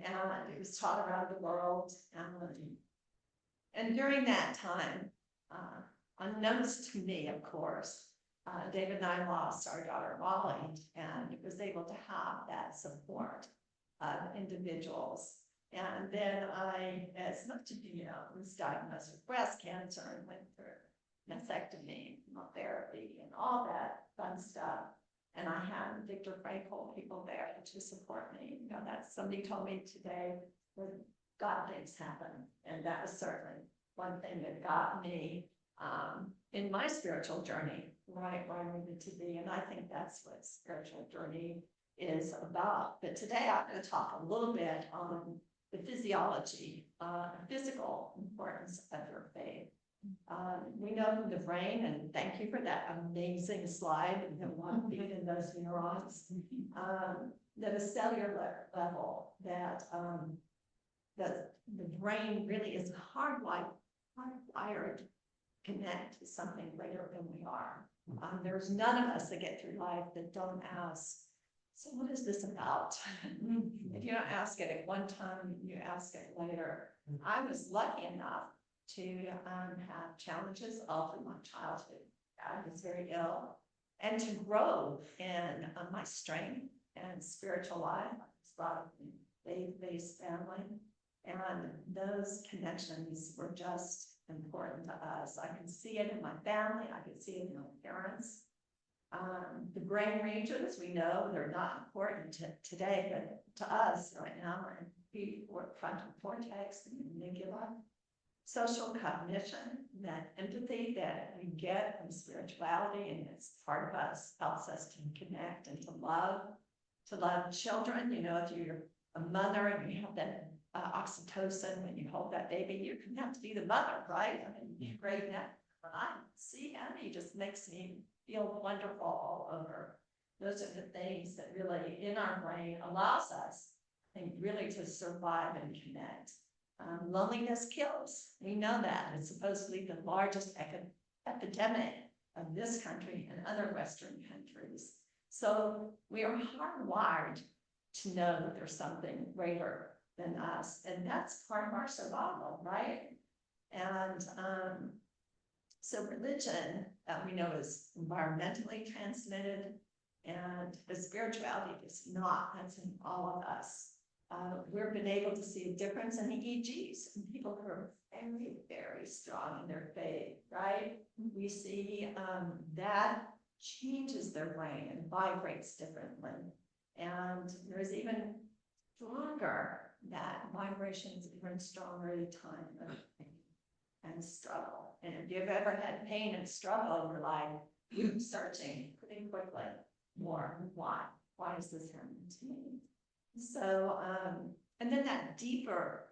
B: and it was taught around the world. And during that time, unbeknownst to me, of course, David and I lost our daughter Molly, and was able to have that support of individuals. And then I, as much as you know, was diagnosed with breast cancer and went through mastectomy, chemotherapy, and all that fun stuff. And I had Viktor Frankl people there to support me. You know, that's somebody told me today that God things happen. And that was certainly one thing that got me in my spiritual journey, right where I needed to be. And I think that's what spiritual journey is about. But today I'm going to talk a little bit on the physiology, physical importance of your faith. We know from the brain, and thank you for that amazing slide, you know, one feed in those neurons, that a cellular level that the brain really is hardwired to connect to something greater than we are. There's none of us that get through life that don't ask, so what is this about? If you don't ask it at one time, you ask it later. I was lucky enough to have challenges all through my childhood. I was very ill, and to grow in my strength and spiritual life. I was brought up in a faith-based family, And those connections were just important to us. I can see it in my family, I can see it in my parents. The brain regions, we know they're not important today, but to us right now, are in frontal cortex, the amygdala, social cognition, that empathy that we get from spirituality, and it's part of us, helps us to connect and to love children. You know, if you're a mother and you have that oxytocin when you hold that baby, you can have to be the mother, right? I mean, you break that. But I see him, he just makes me feel wonderful all over. Those are the things that really in our brain allows us, I think, really to survive and connect. Loneliness kills. We know that. It's supposedly the largest epidemic of this country and other Western countries. So we are hardwired to know that there's something greater than us. And that's part of our survival, right? And so religion, we know, is environmentally transmitted, and the spirituality is not. That's in all of us. We've been able to see a difference in the EEGs, and people who are very, very strong in their faith, right? We see that changes their brain and vibrates differently. And there's even stronger, that vibration is even stronger at a time of pain and struggle. And if you've ever had pain and struggle in your life, you're searching pretty quickly more. Why is this happening to me? So, and then that deeper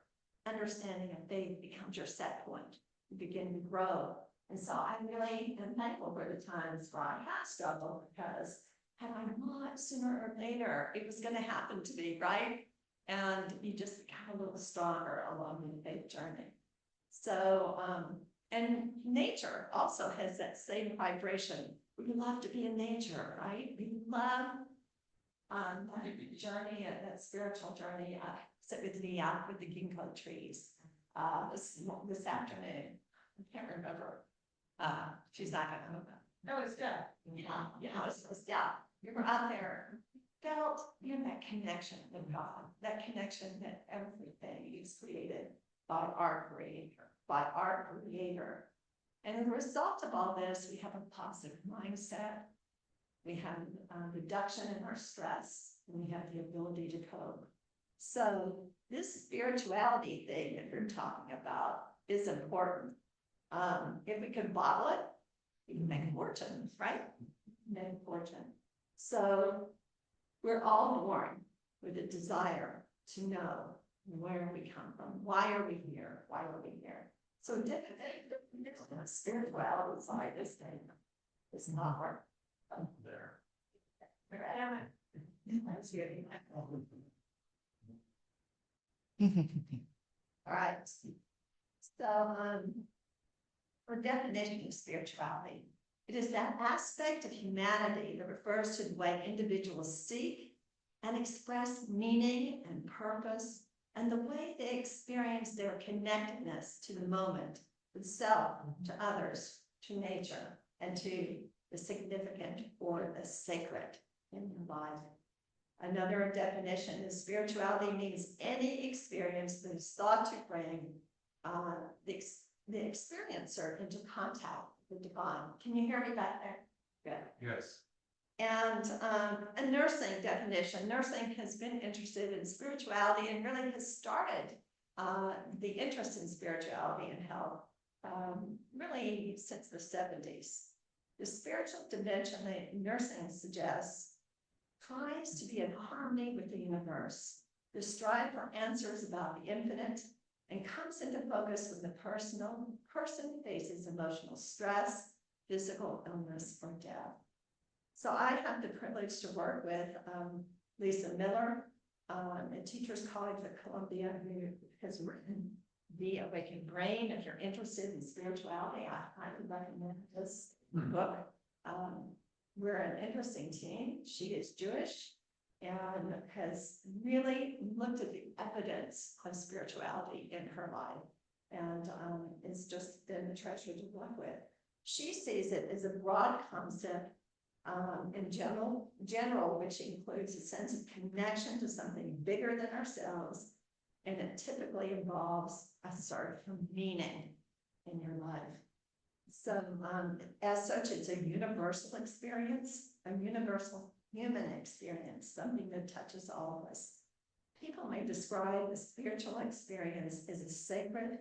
B: understanding of faith becomes your set point. You begin to grow. And so I really am thankful for the times where I have struggled, because had I not, sooner or later, it was going to happen to me, right? And you just become a little stronger along the faith journey. So, and nature also has that same vibration. We love to be in nature, right? We love that journey, that spiritual journey. Sit with me out with the ginkgo trees this afternoon. I can't remember. She's not going to know that. No, it's good. Yeah. We were out there, felt, that connection with God, that connection that everything is created by our creator. And as a result of all this, we have a positive mindset. We have a reduction in our stress, and we have the ability to cope. So this spirituality thing that we're talking about is important. If we could bottle it, we can make a fortune, right? Make a fortune. So we're all born with a desire to know where we come from. Why are we here? Why are we here? So the spirituality side, this thing is not hard.
E: There.
B: Where am I? That's good. All right. So, for definition of spirituality, it is that aspect of humanity that refers to the way individuals seek and express meaning and purpose, and the way they experience their connectedness to the moment, to the self, to others, to nature, and to the significant or the sacred in their life. Another definition is spirituality means any experience that is thought to bring the experiencer into contact with the divine. Can you hear me back there? Good.
E: Yes.
B: And a nursing definition. Nursing has been interested in spirituality and really has started the interest in spirituality and health really since the 70s. The spiritual dimension that nursing suggests tries to be in harmony with the universe, to strive for answers about the infinite, and comes into focus when the person faces emotional stress, physical illness, or death. So I have the privilege to work with Lisa Miller, a teacher's colleague at Columbia, who has written The Awakened Brain. If you're interested in spirituality, I highly recommend this book. We're an interesting team. She is Jewish and has really looked at the evidence of spirituality in her life, and it's just been a treasure to work with. She sees it as a broad concept in general, which includes a sense of connection to something bigger than ourselves, and it typically involves a sort of meaning in your life. So, as such, it's a universal experience, a universal human experience, something that touches all of us. People may describe a spiritual experience as a sacred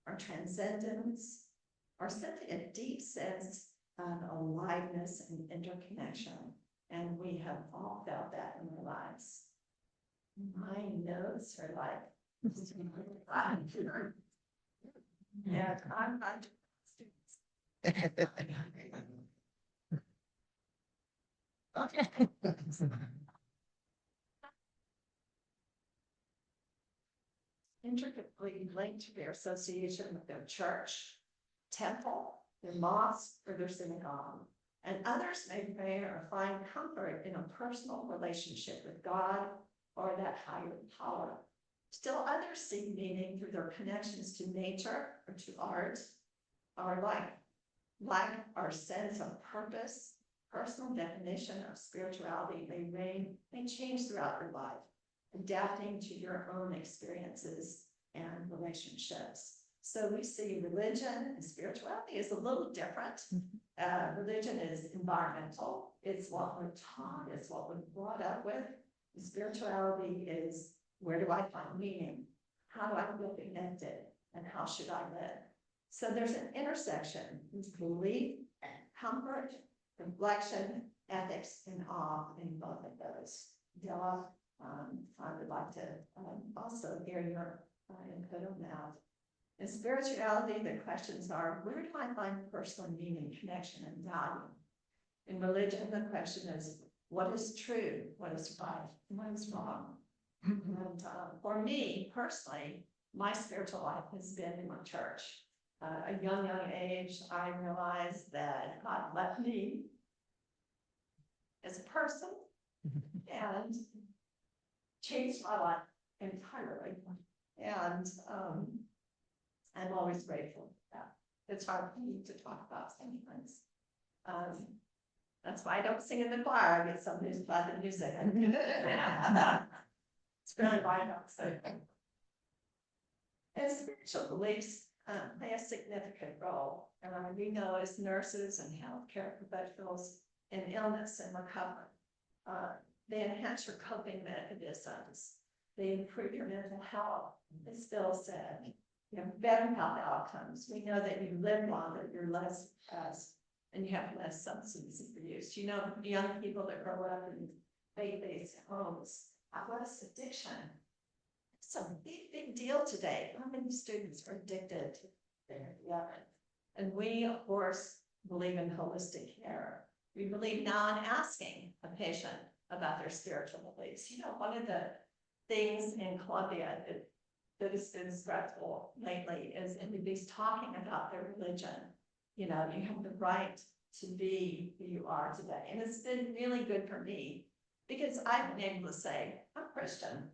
B: or transcendence, or simply a deep sense of aliveness and interconnection. And we have all felt that in our lives. My notes are like, and I'm not students.
D: Okay.
B: Intricately linked to their association with their church, temple, their mosque, or their synagogue. And others may pray or find comfort in a personal relationship with God or that higher power. Still others seek meaning through their connections to nature or to art or life. Like our sense of purpose, personal definition of spirituality may change throughout your life, adapting to your own experiences and relationships. So we see religion and spirituality is a little different. Religion is environmental. It's what we're taught, it's what we're brought up with. Spirituality is, where do I find meaning? How do I feel connected? And how should I live? So there's an intersection with belief, comfort, reflection, ethics, and awe in both of those. Della, I would like to also hear your input on that. In spirituality, the questions are, where do I find personal meaning, connection, and value? In religion, the question is, what is true? What is right? And what is wrong? And for me, personally, my spiritual life has been in my church. A young age, I realized that God left me as a person and changed my life entirely. And I'm always grateful for that. It's hard for me to talk about sometimes. That's why I don't sing in the choir. I get somebody who's about the music. It's really why I don't sing. And spiritual beliefs play a significant role. We know as nurses and healthcare professionals in illness and recovery, they enhance your coping mechanisms. They improve your mental health. As Bill said, you have better health outcomes. We know that you live longer, you're less stressed, and you have less substance abuse. You know, young people that grow up in faith-based homes have less addiction. It's a big deal today. How many students are addicted to their And we, of course, believe in holistic care. We believe now in asking a patient about their spiritual beliefs. You know, one of the things in Columbia that has been stressful lately is everybody's talking about their religion. You know, you have the right to be who you are today. And it's been really good for me because I've been able to say, I'm Christian.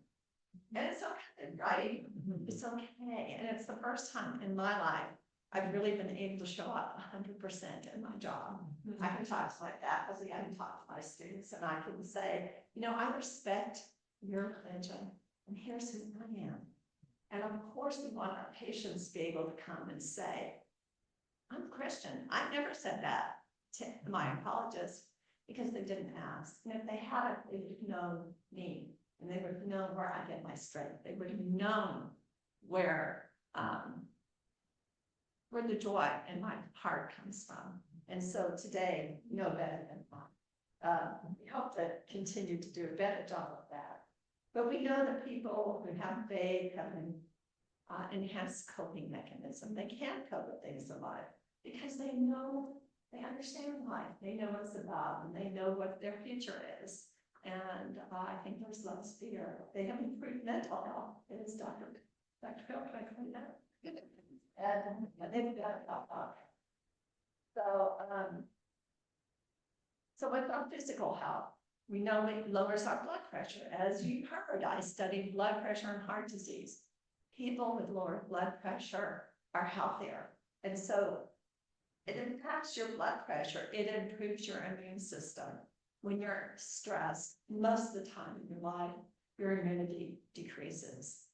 B: And it's okay, right? It's okay. And it's the first time in my life I've really been able to show up 100% in my job. I can talk to my faculty, I can talk to my students, and I can say, you know, I respect your religion, and here's who I am. And of course, we want our patients to be able to come and say, I'm Christian. I never said that to my oncologist because they didn't ask. And if they hadn't, they would have known me, and they would have known where I get my strength. They would have known where the joy in my heart comes from. And so today, no better than mine. We hope to continue to do a better job of that. But we know that people who have faith have an enhanced coping mechanism. They can cope with things in life because they know, they understand life. They know what it's about, and they know what their future is. And I think there's less fear. They have improved mental health. It is Dr. Phil Franklin. And they've got it up. So what's our physical health? We know it lowers our blood pressure. As you heard, I studied blood pressure and heart disease. People with lower blood pressure are healthier. And so it impacts your blood pressure. It improves your immune system. When you're stressed, most of the time in your life, your immunity decreases.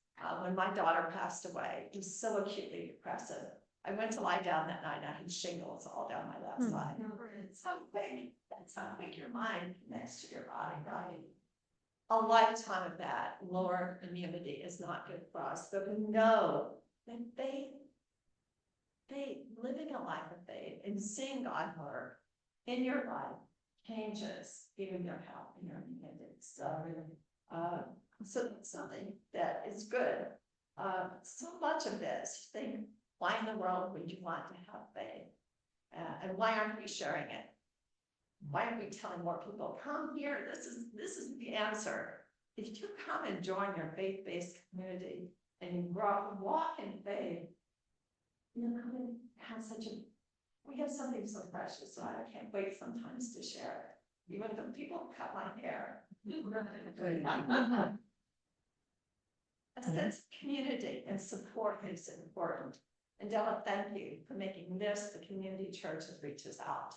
B: when my daughter passed away. It was so acutely depressive. I went to lie down that night, I had shingles all down my left side. It's so big, that's how big your mind connects to your body, right? A lifetime of that lower immunity is not good for us, but we know that they living a life of faith and seeing God work in your life changes even your health and your immunity. So it's something that is good. So much of this, you think, why in the world would you want to have faith? And why aren't we sharing it? Why aren't we telling more people, come here, this is the answer. If you come and join your faith-based community and you walk in faith, you're going to have we have something so precious, so I can't wait sometimes to share it. Even if people cut my hair. A sense of community and support is important. And Della, thank you for making this the community church that reaches out.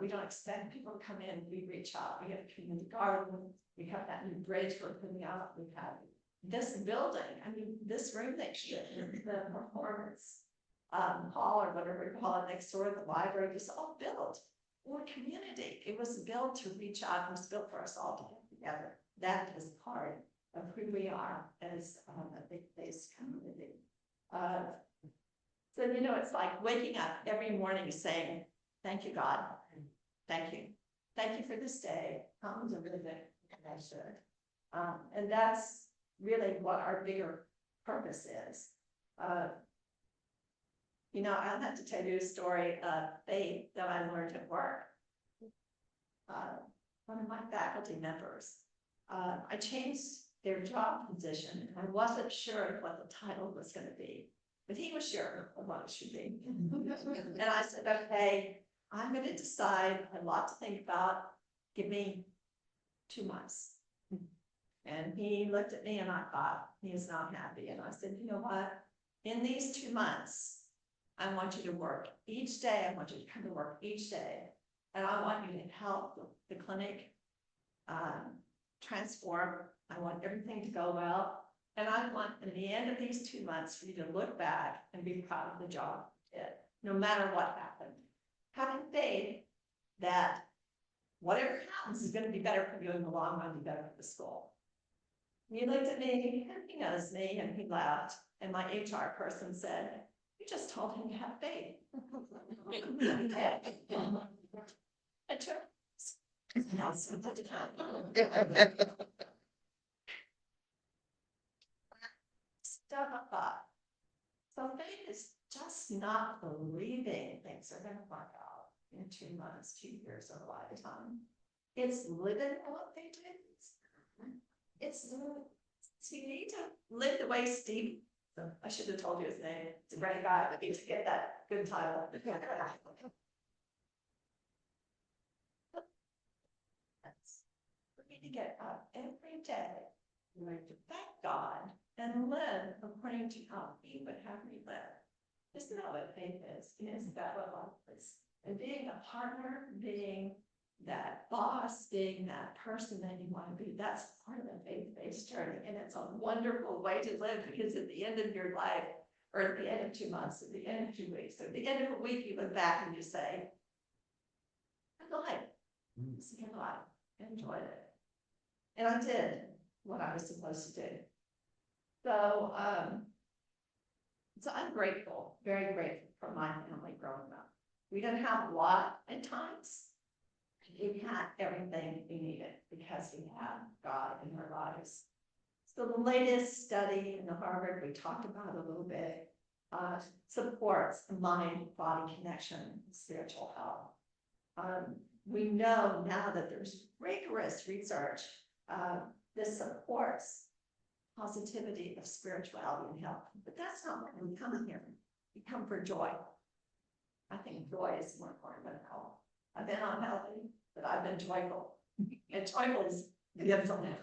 B: We don't expect people to come in, we reach out. We have a community garden, we have that new bridge we're putting out, we have this building, I mean, this room next year, the performance hall or whatever we call it next door, the library, was all built for community. It was built to reach out, it was built for us all to get together. That is part of who we are as a faith-based community. So, you know, it's like waking up every morning saying, thank you, God. Thank you. Thank you for this day. Comes a really good connection. And that's really what our bigger purpose is. You know, I'll have to tell you a story of faith that I learned at work. One of my faculty members, I changed their job position, and I wasn't sure what the title was going to be, but he was sure of what it should be. And I said, okay, I'm going to decide, I have a lot to think about, give me 2 months. And he looked at me and I thought, he is not happy. And I said, you know what, in these 2 months, I want you to work each day. I want you to come to work each day. And I want you to help the clinic transform. I want everything to go well. And I want, at the end of these 2 months, for you to look back and be proud of the job you did, no matter what happened. Having faith that whatever happens is going to be better for you in the long run, be better for the school. He looked at me, and he knows me, and he laughed. And my HR person said, you just told him to have faith. I took stuff up. So faith is just not believing things are going to work out in 2 months, 2 years, or a lifetime. It's living what they do. It's so you need to live the way Steve. I should have told you his name. It's a great guy, but he to get that good title. For me to get up every day, to thank God and live according to how He would have me live. Isn't that what faith is? Isn't that what life is? And being a partner, being that boss, being that person that you want to be, that's part of the faith-based journey. And it's a wonderful way to live, because at the end of your life, or at the end of 2 months, at the end of 2 weeks, or at the end of a week, you look back and you say, good life. It's a good life. I enjoyed it. And I did what I was supposed to do. So, so I'm grateful, very grateful for my family growing up. We didn't have a lot at times. We had everything we needed because we had God in our lives. So the latest study in the Harvard we talked about a little bit supports the mind-body connection, spiritual health. We know now that there's rigorous research that supports positivity of spirituality and health, but that's not what we come here. We come for joy. I think joy is more important than health. I've been unhealthy, but I've been joyful. And joyful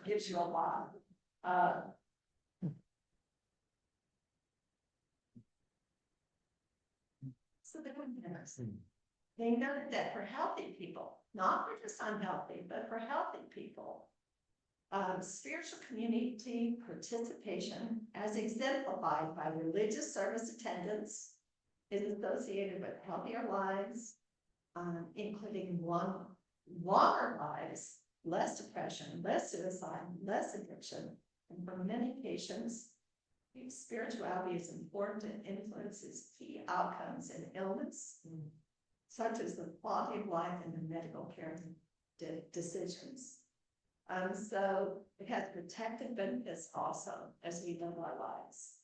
B: gives you a lot. So they noted that for healthy people, not for just unhealthy, but for healthy people, Spiritual community participation as exemplified by religious service attendance is associated with healthier lives, including longer lives, less depression, less suicide, less addiction. And for many patients, spirituality is important and influences key outcomes in illness, such as the quality of life and the medical care decisions. So it has protective benefits also as we live our lives.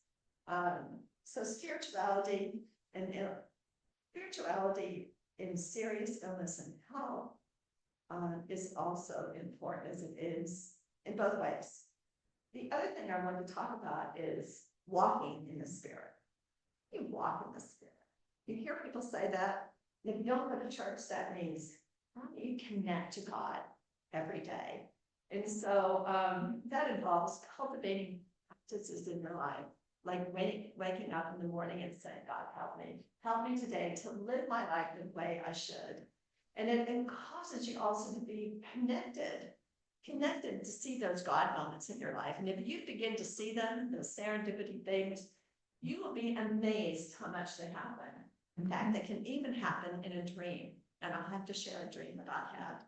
B: So spirituality in serious illness and health is also important, as it is in both ways. The other thing I want to talk about is walking in the Spirit. You walk in the Spirit. You hear people say that. If you don't go to church, that means you connect to God every day. And so that involves cultivating practices in your life, like waking up in the morning and saying, God, help me today to live my life the way I should. And it causes you also to be connected to see those God moments in your life. And if you begin to see them, those serendipity things, you will be amazed how much they happen. In fact, they can even happen in a dream. And I'll have to share a dream that I had.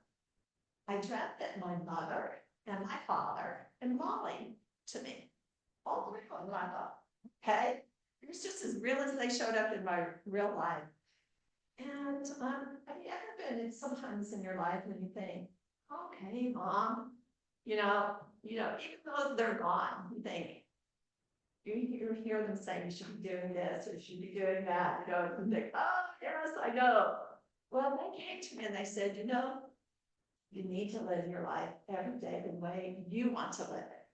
B: I dreamt that my mother and my father and Molly to me, all three of them, I thought, okay, it was just as real as they showed up in my real life. And have you ever been sometimes in your life when you think, okay, Mom, you know, even though they're gone, you think, you hear them saying you should be doing this or you should be doing that, and think, oh, yes, I know. Well, they came to me and they said, you need to live your life every day the way you want to live it.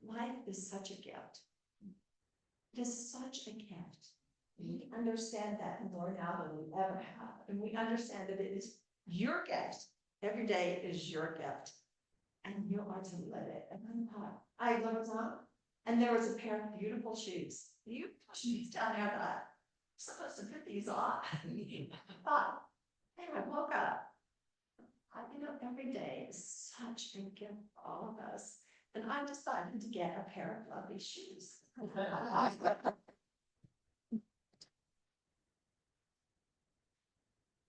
B: Life is such a gift. It is such a gift. We understand that more now than we ever have. And we understand that it is your gift. Every day is your gift. And you are to live it. And I looked up and there was a pair of beautiful shoes. Beautiful shoes down there that I'm supposed to put these on. I thought, hey, I woke up. Every day is such a gift for all of us. And I decided to get a pair of lovely shoes.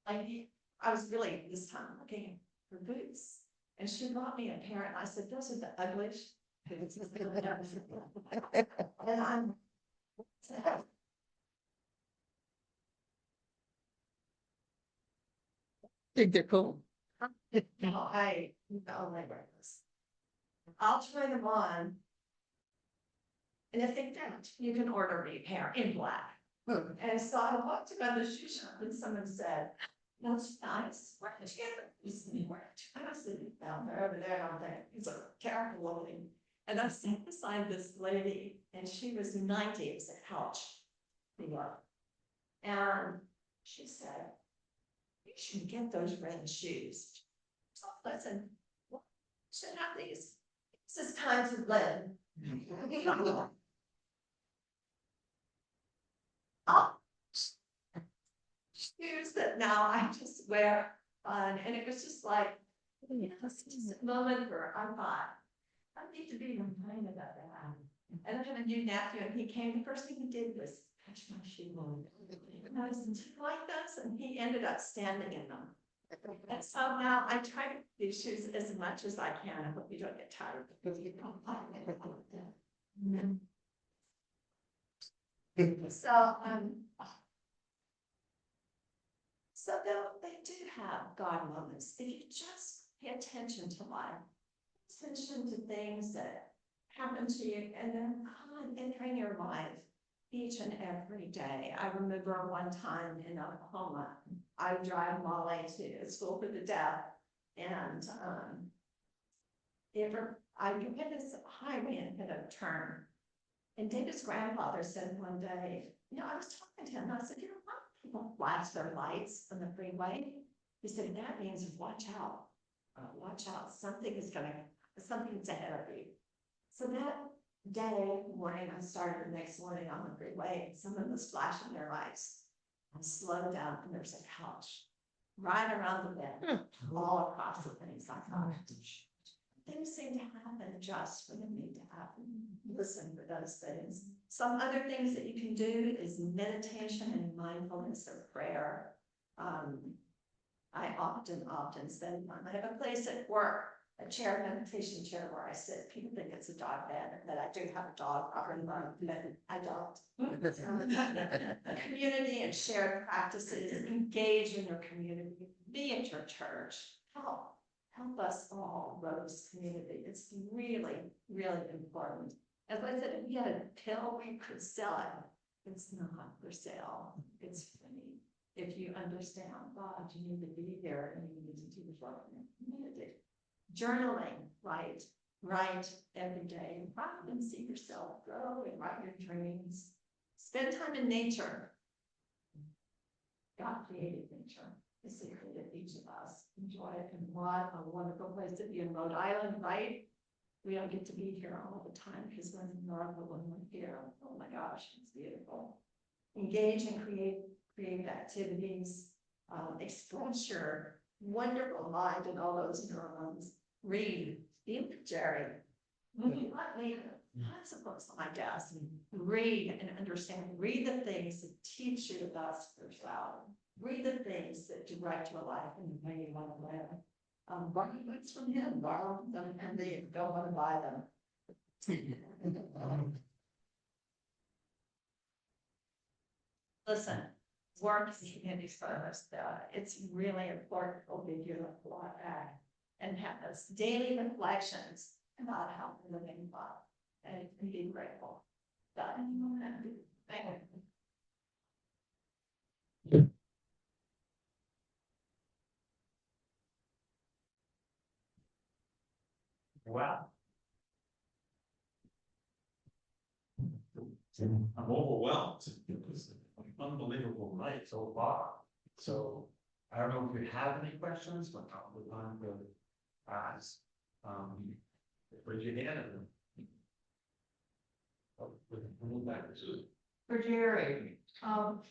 B: I was really this time looking for boots. And she bought me a pair and I said, those are the ugliest boots. And I'm
D: Think they're cool.
B: I like this. I'll try them on. And if they don't, you can order me a pair in black. And so I walked around the shoe shop and someone said, that's nice. Where did you get them? He said, I said, down there, over there, down there. He's like, terrible looking. And I sat beside this lady and she was 90, it was a couch, New York. And she said, you should get those red shoes. So I said, well, I should have these. This is time to live. Oh, shoes that now I just wear on, and it was just like, it's just a moment where I thought, I need to be reminded of that. And I have a new nephew, and he came, the first thing he did was touch my shoe. And I was like this, and he ended up standing in them. And so now I try to put these shoes as much as I can. I hope you don't get tired because you don't like it. So they do have God moments. If you just pay attention to life, attention to things that happen to you, and then God entering your life each and every day. I remember one time in Oklahoma, I drive Molly to school for the deaf, and I hit this highway and hit a turn. And David's grandfather said one day, I was talking to him, and I said, why do people flash their lights on the freeway? He said, that means watch out. Watch out. Something's ahead of you. So that morning, I started the next morning on the freeway, and someone was flashing their lights. I slowed down, and there's a couch right around the bend, all across the things. I thought, things seem to happen just when they need to happen. Listen for those things. Some other things that you can do is meditation and mindfulness or prayer. I often spend time. I have a place at work, a chair, meditation chair where I sit. People think it's a dog bed, but I do have a dog. I don't. A community and shared practices. Engage in your community. Be at your church. Help us all grow this community. It's really, really important. As I said, if we had a pill, we could sell it. It's not for sale. It's free. If you understand God, you need to be here and you need to do the work in your community. Journaling, write every day. And rather than see yourself grow and write your dreams. Spend time in nature. God created nature. It's the created each of us. Enjoy it. And what a wonderful place to be in Rhode Island, right? We don't get to be here all the time because we're in Norfolk when we're here. Oh my gosh, it's beautiful. Engage in creative activities. Express your wonderful mind and all those neurons. Read. Be with Jere. Lots of books on my desk. Read and understand. Read the things that teach you about spirituality. Read the things that direct your life and the way you want to live. Borrow books from him, borrow them, and they don't want to buy them. Listen, work is community service. It's really important to give you a lot back and have those daily reflections about how we're living life and be grateful. Thank you.
E: Wow. I'm overwhelmed. It was an unbelievable night so far. So I don't know if you have any questions, but I'll move on to ask. Raise your hand and move back to
G: For Jere,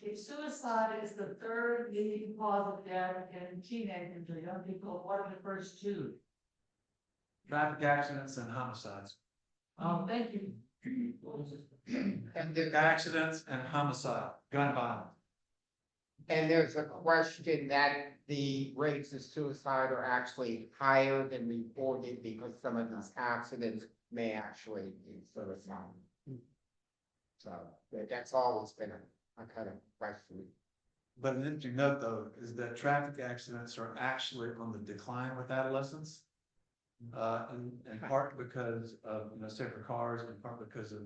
G: if suicide is the third leading cause of death in teenagers or young people, what are the first two?
C: Traffic accidents and homicides.
G: Thank you.
F: And
C: Accidents and homicide, gun violence.
F: And there's a question that the rates of suicide are actually higher than reported because some of these accidents may actually be suicide. So that's always been a kind of question.
C: But an interesting note though, is that traffic accidents are actually on the decline with adolescents. In part because of, safer cars, in part because of,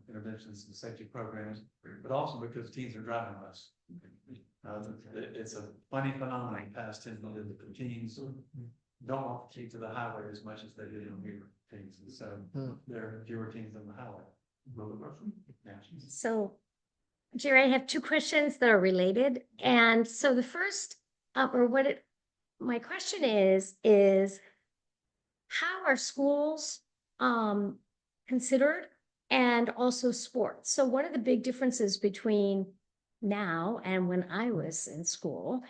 C: interventions and safety programs, but also because teens are driving less. It's a funny phenomenon past 10 years that the teens don't want to keep to the highway as much as they did when we were teens. And so there are fewer teens on the highway. Yeah.
D: So, Jerry, I have two questions that are related. And so the first, my question is how are schools considered and also sports? So one of the big differences between now and when I was in school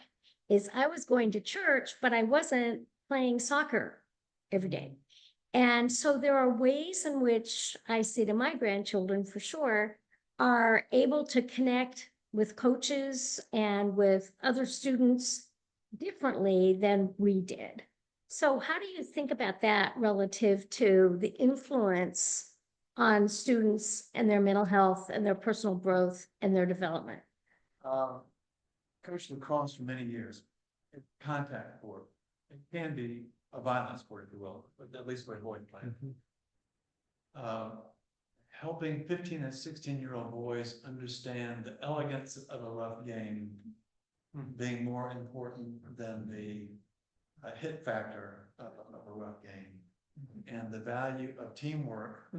D: is I was going to church, but I wasn't playing soccer every day. And so there are ways in which I see to my grandchildren for sure are able to connect with coaches and with other students differently than we did. So how do you think about that relative to the influence on students and their mental health and their personal growth and their development?
C: Coached lacrosse for many years, contact sport. It can be a violent sport, if you will, but at least we avoid playing. Helping 15 and 16-year-old boys understand the elegance of a rough game being more important than the hit factor of a rough game, and the value of teamwork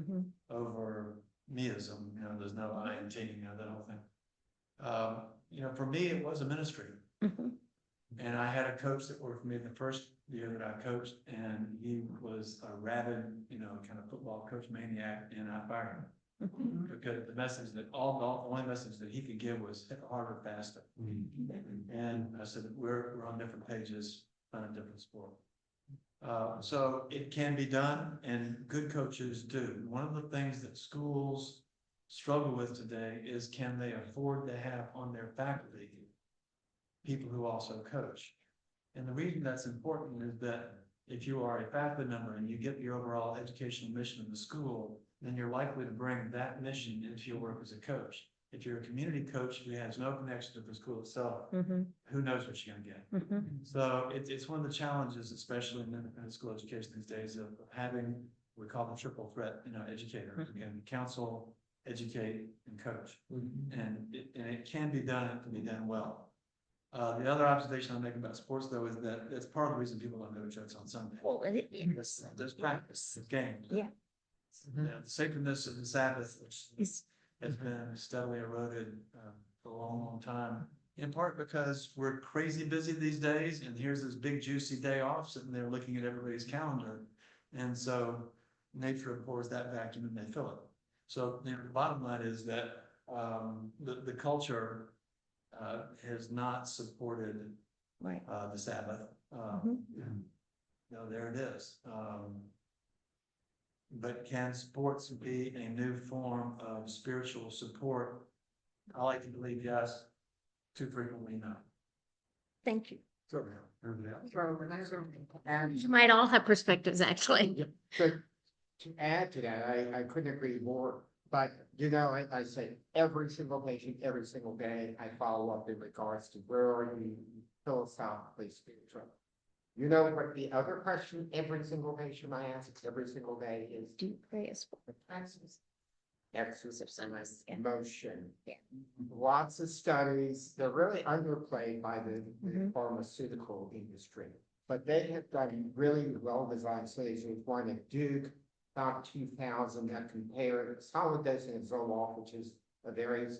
C: over meism. There's no I in team, that whole thing. For me, it was a ministry. And I had a coach that worked for me the first year that I coached, and he was a rabid, kind of football coach maniac, and I fired him. Because the only message that he could give was hit harder, faster. And I said, we're on different pages on a different sport. So it can be done, and good coaches do. One of the things that schools struggle with today is, can they afford to have on their faculty people who also coach? And the reason that's important is that if you are a faculty member and you get the overall educational mission of the school, then you're likely to bring that mission into your work as a coach. If you're a community coach who has no connection to the school itself, who knows what you're gonna get? So it's one of the challenges, especially in independent school education these days, of having, we call them triple threat, educator. Again, counsel, educate, and coach. And it can be done, it can be done well. The other observation I'll make about sports, though, is that that's part of the reason people don't go to church on Sunday.
D: Well,
C: There's practice, there's game.
D: Yeah.
C: The sacredness of the Sabbath
D: It's-
C: has been steadily eroded for a long, long time. In part because we're crazy busy these days, and here's this big juicy day off, sitting there looking at everybody's calendar. And so nature pours that vacuum and they fill it. So the bottom line is that the culture has not supported
D: Right.
C: the Sabbath. There it is. But can sports be a new form of spiritual support? I like to believe yes, too frequently no.
D: Thank you.
F: And
D: You might all have perspectives, actually.
F: so to add to that, I couldn't agree more. But, I say every single patient, every single day, I follow up in regards to where are you philosophically, spiritual. You know what the other question every single patient I ask every single day is?
D: Do you pray a sport?
F: Exercise,
D: Yeah.
F: motion.
D: Yeah.
F: Lots of studies, they're really underplayed by the pharmaceutical industry. But they have done really well-designed studies. There's one at Duke, about 2000, that compared solid dosing of Zoloft, which is a very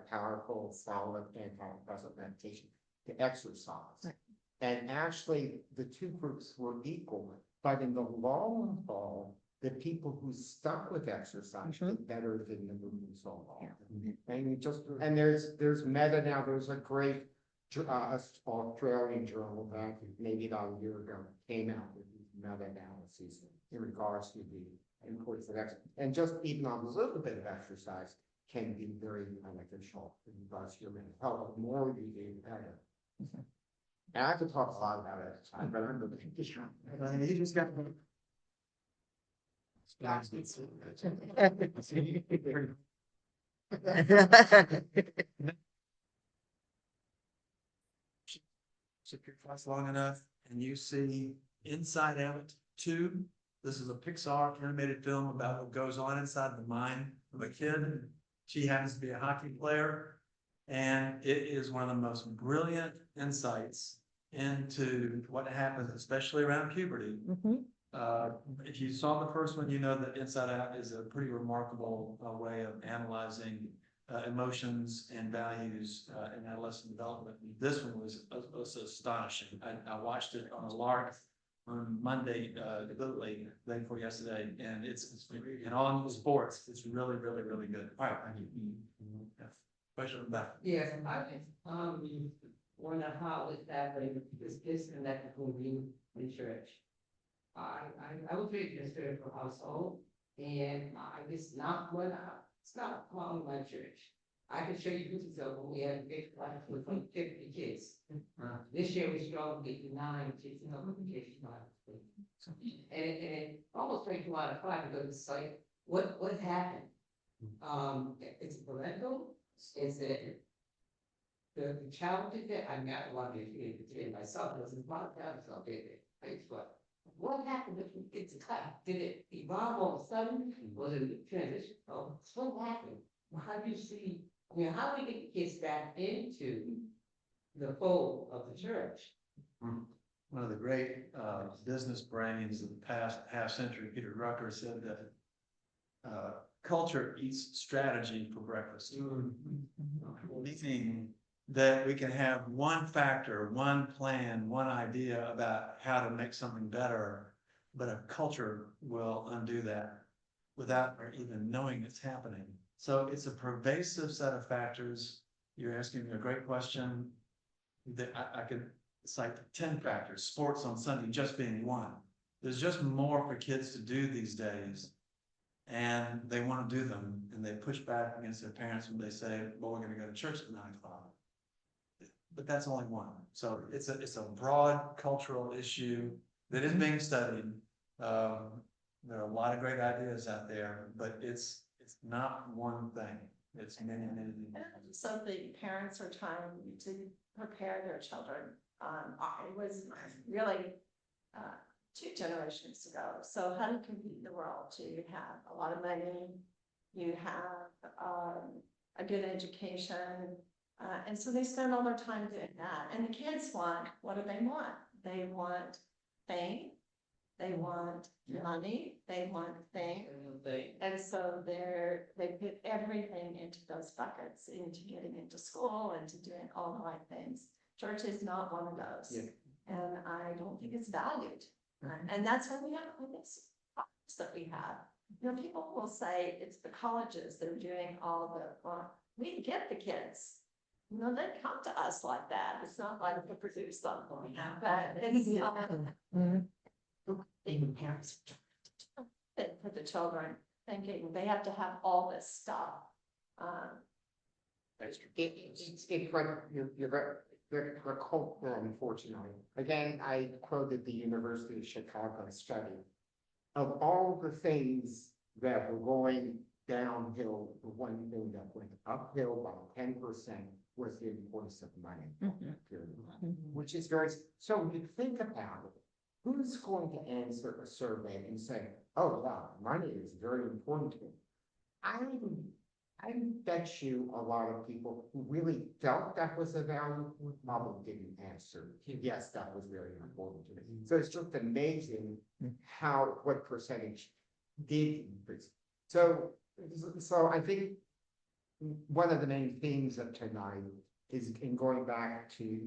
F: powerful solid antidepressant medication, to exercise.
D: Right.
F: And actually, the two groups were equal, but in the long haul, the people who stuck with exercise did better than the movement Zoloft. And there's meta now. There's a great Australian journal that maybe about a year ago came out with these meta-analyses in regards to the importance of exercise. And just even a little bit of exercise can be very beneficial in regards to your mental health. The more you do, the better. And I could talk a lot about exercise, but I'm going to. You just got.
C: Sit your class long enough and you see Inside Out 2. This is a Pixar animated film about what goes on inside the mind of a kid. She happens to be a hockey player, and it is one of the most brilliant insights into what happens, especially around puberty. If you saw the first one, you know that Inside Out is a pretty remarkable way of analyzing emotions and values in adolescent development. This one was astonishing. I watched it on a lark on Monday, literally the day before yesterday, and it's in all the sports. It's really, really, really good. All right, thank you. Yeah. Question from back.
G: Yes, I wonder how is that this disconnect between you and church? I was raised in a spiritual household, and I just not what it's not calling my church. I can show you pictures of when we had a big class with like 50 kids. This year we struggled to get 9 kids in the kids. And it almost breaks you out of five because it's like, what happened? It's parental. Is it the child did that? I met a lot of kids myself. It was a lot of times I'll get it. What happened if we get to class? Did it evolve all of a sudden? Was it a transition? Oh, what happened? Well, how do you see? How do we get the kids back into the fold of the church?
C: One of the great business brains of the past half century, Peter Drucker, said that culture eats strategy for breakfast. Meaning that we can have one factor, one plan, one idea about how to make something better, but a culture will undo that without even knowing it's happening. So it's a pervasive set of factors. You're asking me a great question that I could cite 10 factors, sports on Sunday just being one. there's just more for kids to do these days. And they want to do them, and they push back against their parents when they say, well, we're gonna go to church at 9 o'clock. But that's only one. So it's a broad cultural issue that is being studied. There are a lot of great ideas out there, but it's not one thing. It's many, many.
B: So the parents are trying to prepare their children. It was really 2 generations ago. So how to compete in the world? You have a lot of money, you have a good education, and so they spend all their time doing that. And the kids want, what do they want? They want fame, they want money, they want things. And so they put everything into those buckets, into getting into school, into doing all the right things. Church is not one of those.
F: Yeah.
B: And I don't think it's valued. And that's why we have this problems that we have. You know, people will say it's the colleges that are doing all the, we get the kids. You know, they come to us like that. It's not like we produce something, but it's the parents for the children, thinking they have to have all this stuff.
F: It's like you're cultural, unfortunately. Again, I quoted the University of Chicago study. Of all the things that were going downhill, the one thing that went uphill by 10% was the importance of money. Which is very, so when you think about it, who's going to answer a survey and say, oh, wow, money is very important to me? I bet you a lot of people who really felt that was a value probably didn't answer. Yes, that was very important to me. So it's just amazing what percentage did increase. So I think one of the main themes of tonight is, in going back to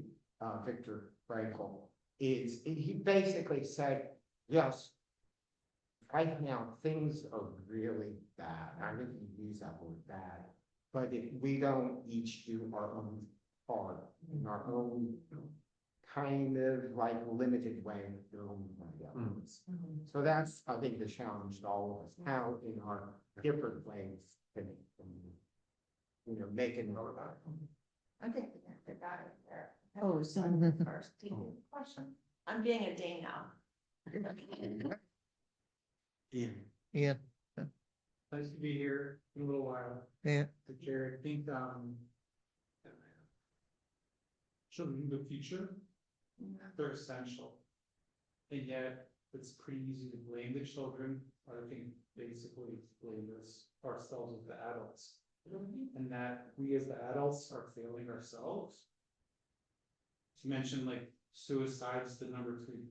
F: Viktor Frankl, is he basically said, yes, right now things are really bad. I didn't use that word bad, but if we don't each do our own part in our own kind of like limited way, there will be others. So that's, I think, the challenge to all of us, how in our different ways can make it more about it.
B: I think the guy there.
D: Oh, so-
B: First, question. I'm being a dean now.
C: Ian.
H: Nice to be here in a little while.
I: Yeah.
H: Jere, I think, children of the future, they're essential. And yet, it's pretty easy to blame the children, or I think basically blame ourselves as the adults. And that we as the adults are failing ourselves. You mentioned like suicide is the #3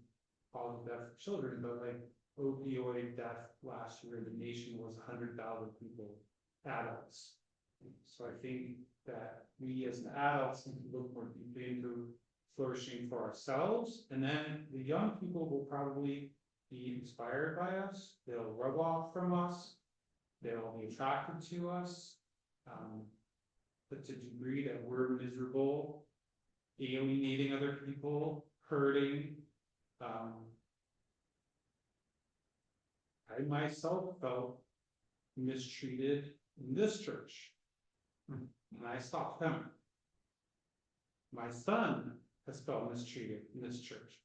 H: cause of death for children, but like opioid death last year in the nation was 100,000 people, adults. So I think that we as the adults need to look more deeply into flourishing for ourselves, and then the young people will probably be inspired by us. They'll rub off from us. They'll be attracted to us. But to the degree that we're miserable, alienating other people, hurting, I myself felt mistreated in this church, and I stopped coming. My son has felt mistreated in this church.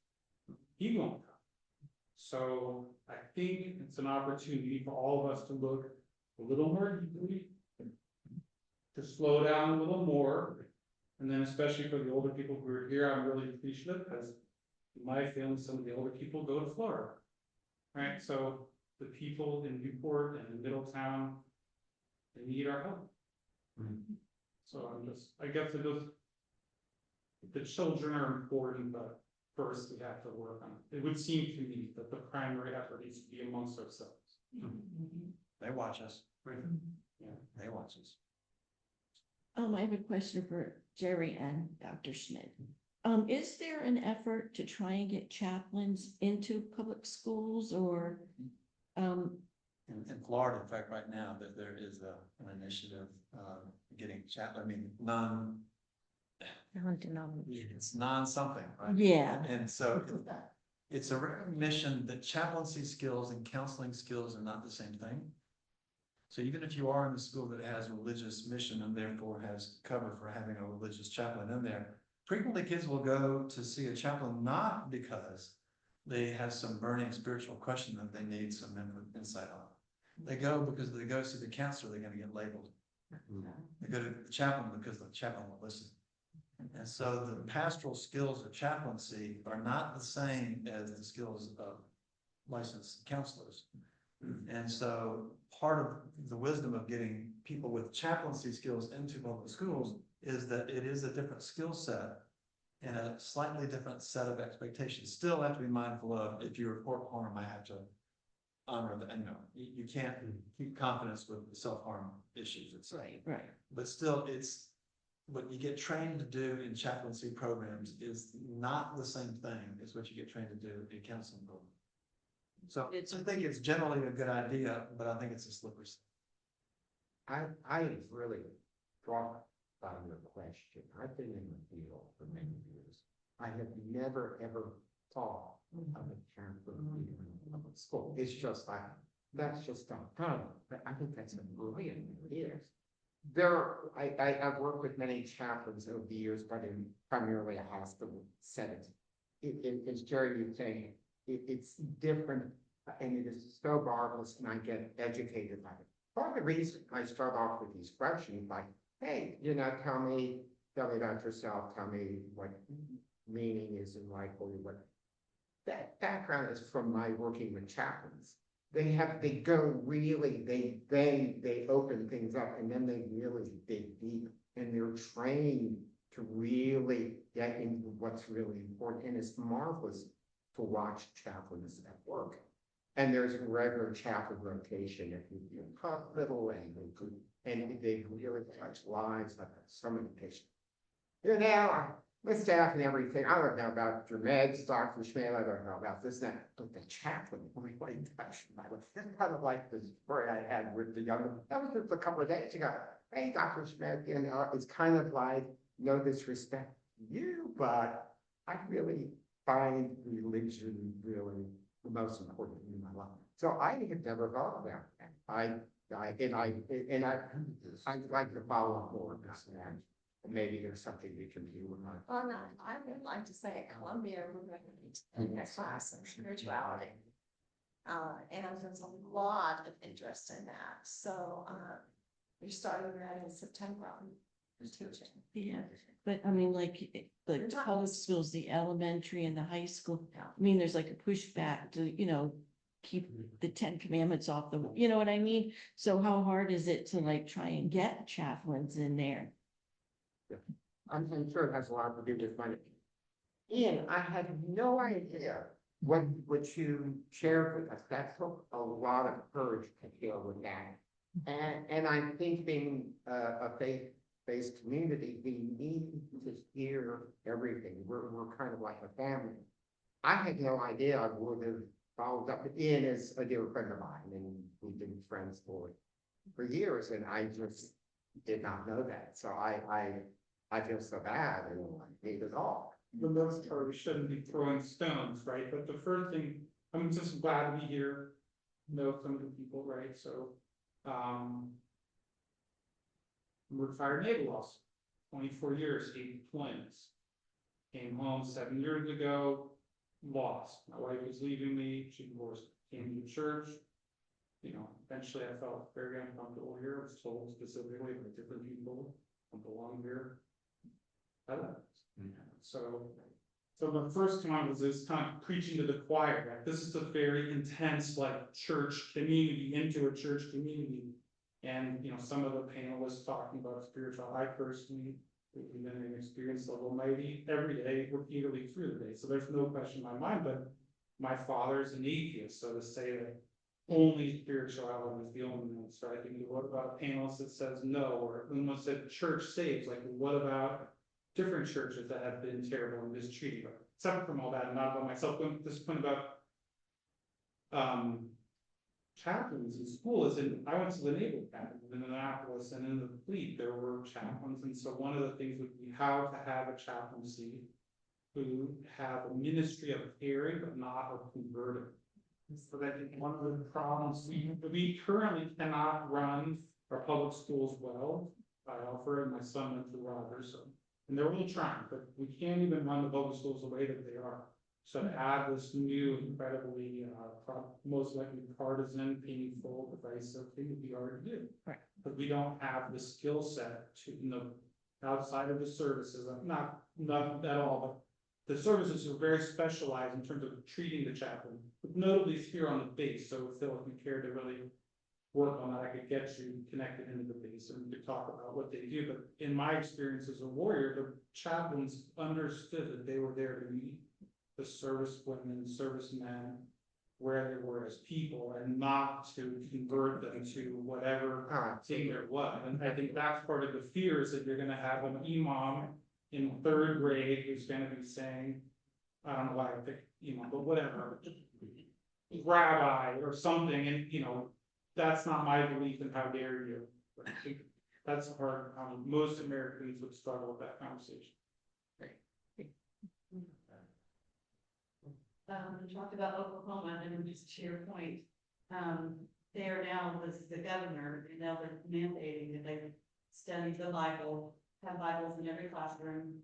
H: He won't come. So I think it's an opportunity for all of us to look a little more deeply, to slow down a little more, and then especially for the older people who are here, I'm really appreciative, because in my family, some of the older people go to Florida, right? So the people in Newport and in Middletown, they need our help. So I guess the children are important, but first we have to work on it. It would seem to me that the primary effort needs to be amongst ourselves.
C: They watch us.
H: Yeah.
C: They watch us.
J: I have a question for Jere and Dr. Schmitt. Is there an effort to try and get chaplains into public schools, or?
C: In Florida, in fact, right now, that there is an initiative, getting chaplain, it's non something, right?
J: Yeah.
C: And so it's a recognition that chaplaincy skills and counseling skills are not the same thing. So even if you are in a school that has a religious mission and therefore has cover for having a religious chaplain in there, frequently kids will go to see a chaplain not because they have some burning spiritual question that they need some insight on. They go because they go see the counselor, they're gonna get labeled. They go to the chaplain because the chaplain will listen. And so the pastoral skills of chaplaincy are not the same as the skills of licensed counselors. And so part of the wisdom of getting people with chaplaincy skills into public schools is that it is a different skill set and a slightly different set of expectations. Still have to be mindful of, if you report harm, I have to honor that, you can't keep confidence with the self-harm issues. It's
J: Right.
C: but still, it's what you get trained to do in chaplaincy programs is not the same thing as what you get trained to do in counseling programs. So I think it's generally a good idea, but I think it's a slippery slope.
F: I really drawn by your question. I've been in the field for many years. I have never, ever thought of a chaplain being in a public school. It's just like, that's just not done. But I think that's a brilliant idea. I've worked with many chaplains over the years, but in primarily a hospital setting. As Jerry was saying, it's different, and it is so marvelous, and I get educated by it. Part of the reason I start off with these questions, like, hey, tell me about yourself, tell me what meaning is in life, or what. That background is from my working with chaplains. They go really, they open things up, and then they really dig deep, and they're trained to really get into what's really important, and it's marvelous to watch chaplains at work. And there's a regular chaplain rotation if you do hospital, and they really touch lives like so many patients. With staff and everything, I don't know about your meds, Dr. Schmitt, I don't know about this, that, but the chaplain really touched my life. This is kind of like the story I had with the young, that was just a couple of days ago. Hey, Dr. Schmitt, it's kind of like, no disrespect to you, but I really find religion really the most important in my life. So I have never thought about that. I'd like to follow up more on this, and maybe there's something we can do with that.
B: Oh, no, I would like to say at Columbia, we're going to take a class in spirituality. And there's a lot of interest in that. So we're starting that in September on teaching.
J: Yeah, but I mean, like the public schools, the elementary and the high school, I mean, there's like a pushback to, keep the 10 Commandments off the, you know what I mean? So how hard is it to like try and get chaplains in there?
F: I'm sure it has a lot to do with money. Ian, I had no idea what you shared with us. That took a lot of courage to deal with that. And I think being a faith-based community, we need to hear everything. We're kind of like a family. I had no idea I would have followed up. Ian is a dear friend of mine, and we've been friends for years, and I just did not know that. So I feel so bad, and I need it all.
H: The most part, we shouldn't be throwing stones, right? But the first thing, I'm just glad to be here, know some of the people, right? So, I'm a retired naval officer, 24 years, 8 deployments. Came home 7 years ago, lost. My wife was leaving me, she divorced, came to church. Eventually I felt very uncomfortable here. I was told specifically by different people, I belong here. I left. So the first time was this kind of preaching to the choir, right? This is a very intense, like, church community, into a church community. And, some of the panelists talking about spiritual, I personally, even an experienced of Almighty every day, repeatedly through the day. So there's no question in my mind, but my father's an atheist. So to say that only spirituality is the only answer, I think, what about a panelist that says no, or someone said church saves, like, what about different churches that have been terrible and mistreated? But separate from all that, and not about myself, this point about chaplains in school is I went to the Naval Academy in Annapolis, and in the fleet there were chaplains, and so one of the things would be how to have a chaplaincy who have a ministry of caring but not of converting. So I think one of the problems, we currently cannot run our public schools well. I offer, and my son went through Rogers, so, and they're really trying, but we can't even run the public schools the way that they are. So to add this new incredibly, most likely partisan, painful, divisive thing would be hard to do.
J: Right.
H: But we don't have the skill set to, outside of the services, not at all, but the services are very specialized in terms of treating the chaplain, notably here on the base. So Phil, if you care to really work on that, I could get you connected into the base and we could talk about what they do. But in my experience as a warrior, the chaplains understood that they were there to meet the service women, servicemen, where they were as people, and not to convert them to whatever thing there was. And I think that's part of the fear, is that you're gonna have an imam in 3rd grade who's gonna be saying, I don't know why I picked imam, but whatever, rabbi or something, and that's not my belief, and how dare you. But I think that's hard. Most Americans would struggle with that conversation.
G: Talk about Oklahoma, and just to your point, they are now, the governor, and now they're mandating that they study the Bible, have Bibles in every classroom.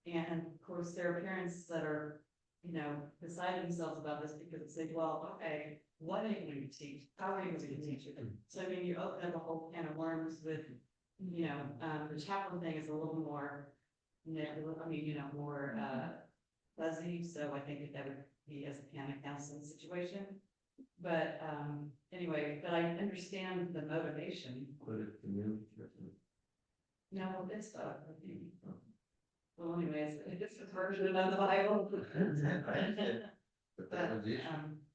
G: And of course, there are parents that are, beside themselves about this, because it's like, well, okay, what are you going to teach? How are you going to teach it? So I mean, you open up a whole can of worms with, the chaplain thing is a little more, more fuzzy. So I think that would be as a panic counseling situation. But anyway, but I understand the motivation. No, it's well, anyways, it's a version of the Bible.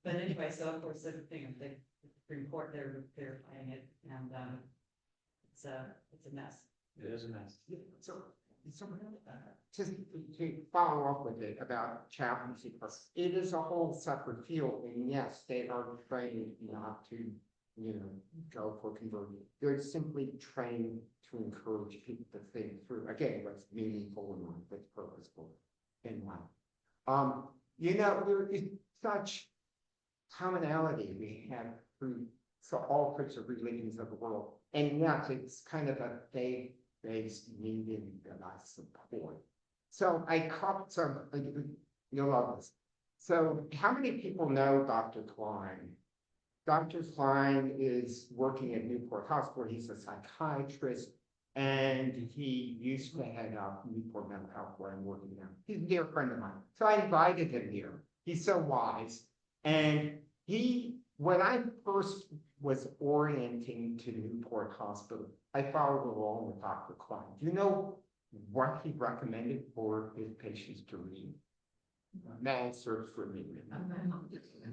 G: But anyway, so of course, the thing, the Supreme Court, they're fighting it, and it's a mess.
C: It is a mess.
F: So to follow up with it about chaplaincy, it is a whole separate field, and yes, they are trained not to, go for conversion. They're simply trained to encourage people to think through, again, what's meaningful and what's purposeful in life. There is such commonality we have through all sorts of religions of the world, and yes, it's kind of a faith-based meaning that I support. So I caught some, you'll love this. So how many people know Dr. Klein? Dr. Klein is working at Newport Hospital. He's a psychiatrist, and he used to head up Newport Mental Health, where I'm working now. He's a dear friend of mine. So I invited him here. He's so wise. And when I first was orienting to Newport Hospital, I followed along with Dr. Klein. Do you know what he recommended for his patients to read? Man search for meaning.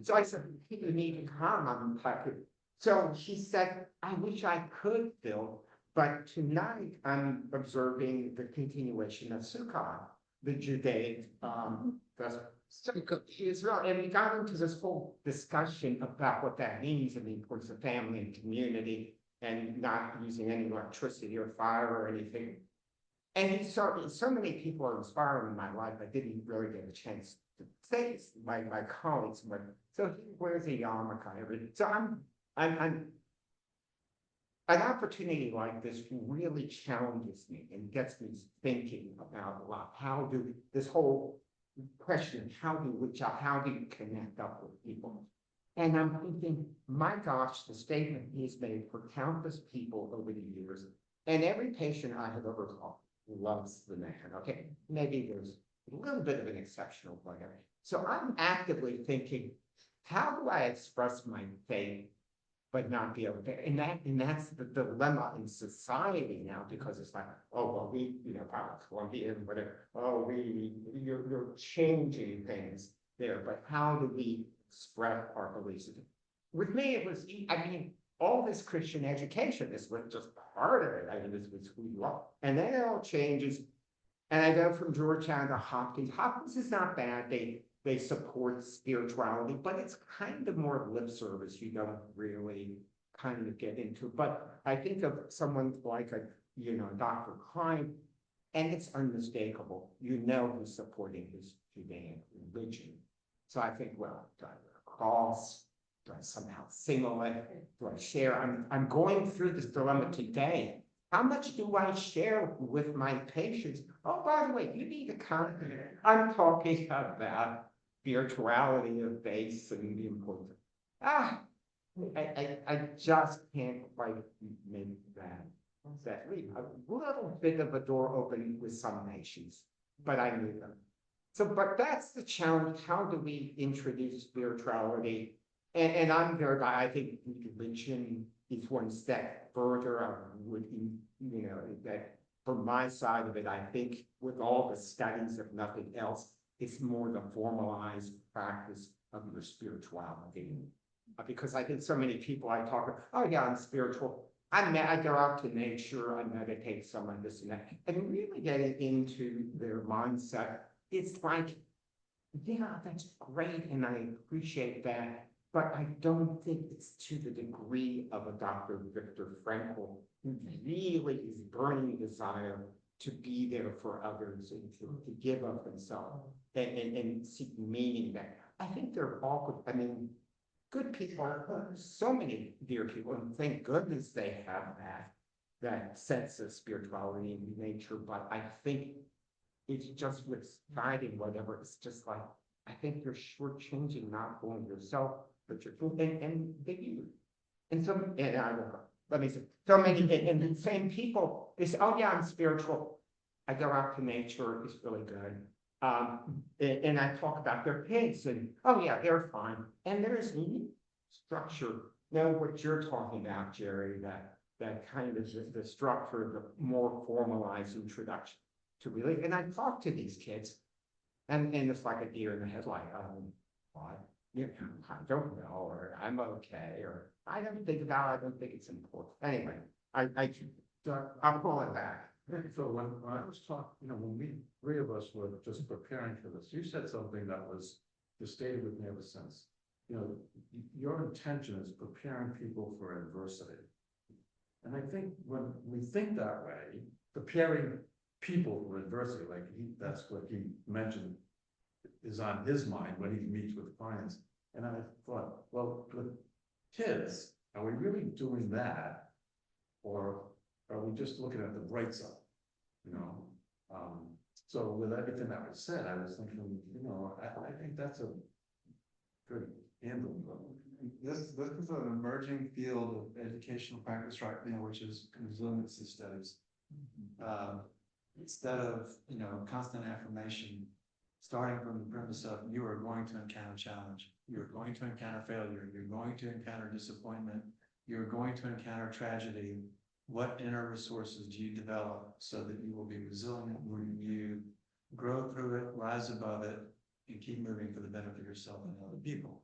F: So I said, you need to come. I'm happy. So he said, I wish I could, Phil, but tonight I'm observing the continuation of Sukkot, the Judaic Israel, and we got into this whole discussion about what that means and the importance of family and community and not using any electricity or fire or anything. And so many people are inspiring in my life. I didn't really get a chance to say this. My colleagues went, so he wears a yarmulke every day. So an opportunity like this really challenges me and gets me thinking about a lot. How do this whole question, how do you connect up with people? And I'm thinking, my gosh, the statement he's made for countless people over the years, and every patient I have ever called loves the man. Okay, maybe there's a little bit of an exceptional player. So I'm actively thinking, how do I express my faith but not be able to? And that's the dilemma in society now, because it's like, oh well, we, Columbia and whatever. Oh, you're changing things there, but how do we express our beliefs? With me, it was, all this Christian education, this was just part of it. This was who you are. And then it all changes. And I go from Georgetown to Hopkins. Hopkins is not bad. They support spirituality, but it's kind of more lip service. You don't really kind of get into. But I think of someone like Dr. Klein, And it's unmistakable. You know who's supporting his Judaic religion. So I think, well, do I wear a cross? Do I somehow single it? Do I share? I'm going through this dilemma today. How much do I share with my patients? Oh, by the way, you need to come. I'm talking about spirituality of faith and the importance. I just can't quite make that leap. A little bit of a door open with some patients, but I knew them. So, but that's the challenge. How do we introduce spirituality? And I'm there, I think religion is one step further. I would, that from my side of it, I think with all the studies, if nothing else, it's more the formalized practice of your spirituality. Because I think so many people I talk about, oh yeah, I'm spiritual. I go out to nature, I meditate, someone this and that. And really getting into their mindset, it's like, yeah, that's great, and I appreciate that. But I don't think it's to the degree of a Dr. Viktor Frankl, who really is burning desire to be there for others and to give of himself and seek meaning that. I think they're all good. I mean, good people, so many dear people, and thank goodness they have that sense of spirituality in nature. But I think it's just with fighting whatever, it's just like, I think you're shortchanging not only yourself, but your and the youth. And I will let me say, so many, and the same people, they say, oh yeah, I'm spiritual. I go out to nature, it's really good. And I talk about their kids, and oh yeah, they're fine. And there's structure. Know what you're talking about, Jerry, that kind of the structure of the more formalized introduction to religion. And I talk to these kids, and it's like a deer in the headlight. What? I don't know, or I'm okay, or I don't think it's important. Anyway, I'll pull it back.
A: So when I was talking, when we three of us were just preparing for this, you said something that was stayed with me ever since. Your intention is preparing people for adversity. And I think when we think that way, preparing people for adversity, like that's what he mentioned, is on his mind when he meets with clients. And I thought, well, with kids, are we really doing that? Or are we just looking at the bright side? So with everything that was said, I was thinking, I think that's a good handle.
C: This is an emerging field of educational practice right now, which is resiliency studies. Instead of, constant affirmation, starting from the premise of you are going to encounter challenge, you're going to encounter failure, you're going to encounter disappointment, you're going to encounter tragedy. What inner resources do you develop so that you will be resilient when you grow through it, rise above it, and keep moving for the benefit of yourself and other people?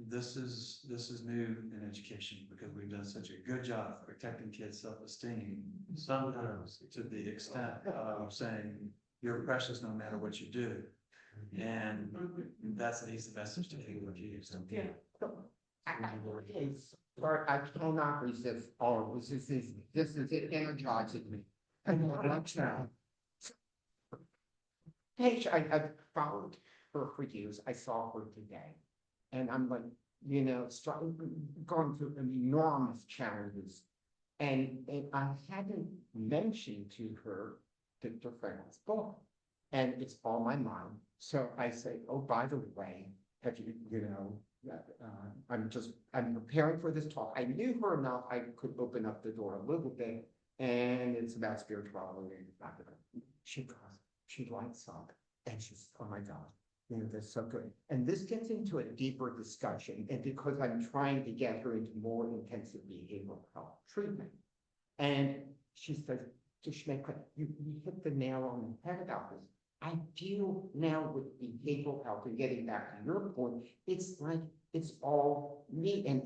C: This is new in education because we've done such a good job of protecting kids' self-esteem, sometimes to the extent of saying you're precious no matter what you do. And that's an easy message to take with you.
F: Yeah. Sorry, I cannot resist all of this. This is it energizing me. And watch now. Paige, I've followed her for years. I saw her today. And I'm like, going through enormous challenges. And I hadn't mentioned to her Viktor Frankl's book. And it's on my mind. So I say, oh, by the way, have you, I'm preparing for this talk. I knew her enough, I could open up the door a little bit, and it's about spirituality. She lights up, and she's, oh my God, that's so good. And this gets into a deeper discussion, and because I'm trying to get her into more intensive behavioral health treatment. And she says, to Schmitt, you hit the nail on the head about this. I deal now with behavioral health, and getting back to your point, it's like it's all me, and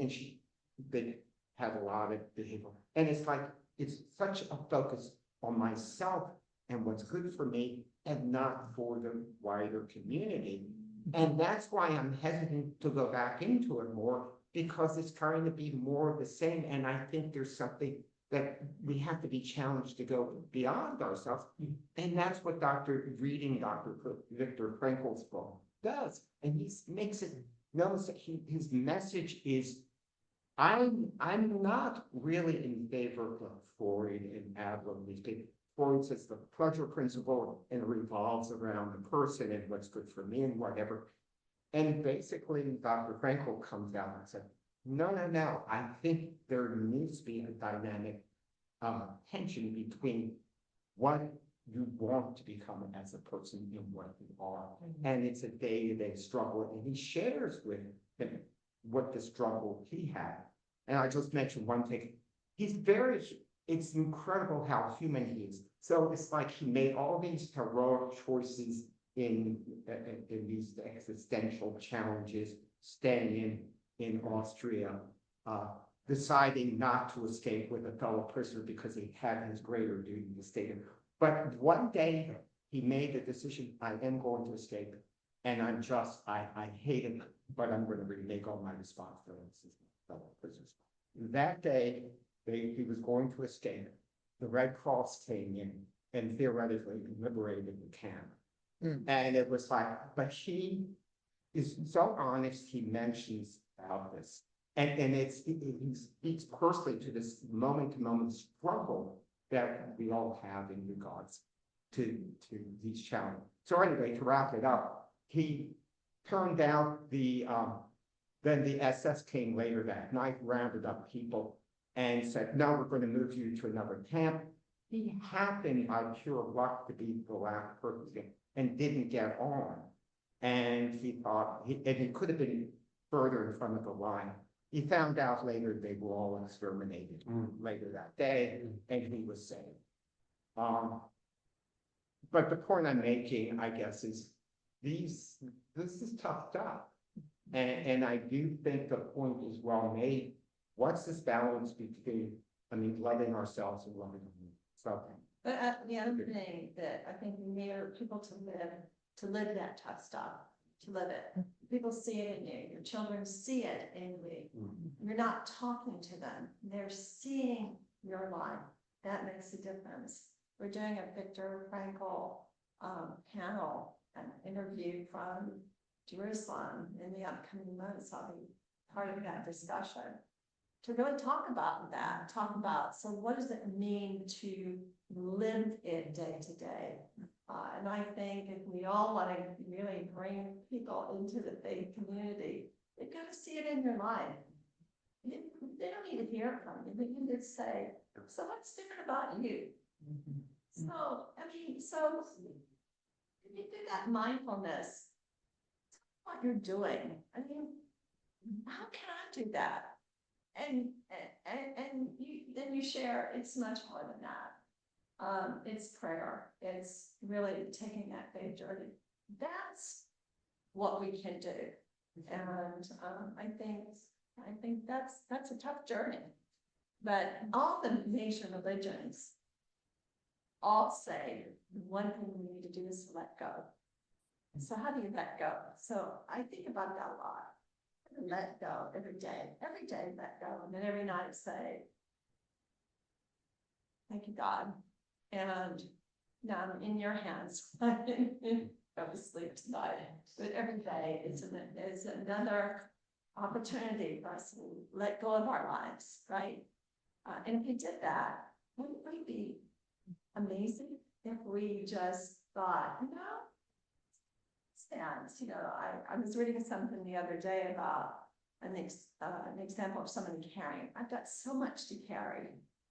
F: they have a lot of behavioral, and it's like it's such a focus on myself and what's good for me, and not for the wider community. And that's why I'm hesitant to go back into it more, because it's trying to be more of the same. And I think there's something that we have to be challenged to go beyond ourselves. And that's what reading Dr. Viktor Frankl's book does. And he makes it knows that his message is, I'm not really in favor of Freud and Adler. Freud says the pleasure principle and it revolves around the person and what's good for me and whatever. And basically, Dr. Frankl comes out and said, no. I think there needs to be a dynamic tension between what you want to become as a person and what you are. And it's a day-to-day struggle. And he shares with him what the struggle he had. And I just mentioned one thing. It's incredible how human he is. So it's like he made all these heroic choices in these existential challenges, staying in Austria, deciding not to escape with a fellow prisoner because he had his greater duty to stay there. But one day he made the decision, I am going to escape, and I hate it, but I'm going to remake all my responsibilities as fellow prisoners. That day, he was going to escape. The Red Cross came in and theoretically liberated the camp. And it was like, but he is so honest, he mentions about this. And he speaks personally to this moment-to-moment struggle that we all have in regards to these challenges. So anyway, to wrap it up, he turned out then the SS came later that night, rounded up people and said, no, we're going to move you to another camp. He happened by pure luck to be the last person and didn't get on. And he thought, he could have been further in front of the line. He found out later they were all exterminated later that day, and he was saved. But the point I'm making, I guess, is this is tough stuff. And I do think the point is well made. What's this balance between, loving ourselves and loving something?
B: But the other thing that I think we need people to live that tough stuff, to live it. People see it in you. Your children see it in you. You're not talking to them. They're seeing your life. That makes a difference. We're doing a Viktor Frankl panel, an interview from Jerusalem in the upcoming months. I'll be part of that discussion to really talk about that. So what does it mean to live it day to day? And I think if we all want to really bring people into the faith community, they've got to see it in your life. They don't need to hear it from you. They can just say, so what's different about you? So, if you do that mindfulness, what you're doing, how can I do that? And then you share, it's much more than that. It's prayer. It's really taking that faith journey. That's what we can do. And I think that's a tough journey. But all the major religions all say the one thing we need to do is to let go. So how do you let go? So I think about that a lot. Let go every day, let go. And then every night say, thank you, God. And now I'm in your hands. Go to sleep tonight. But every day is another opportunity for us to let go of our lives, right? And if we did that, wouldn't it be amazing if we just thought, I was reading something the other day about an example of somebody carrying. I've got so much to carry.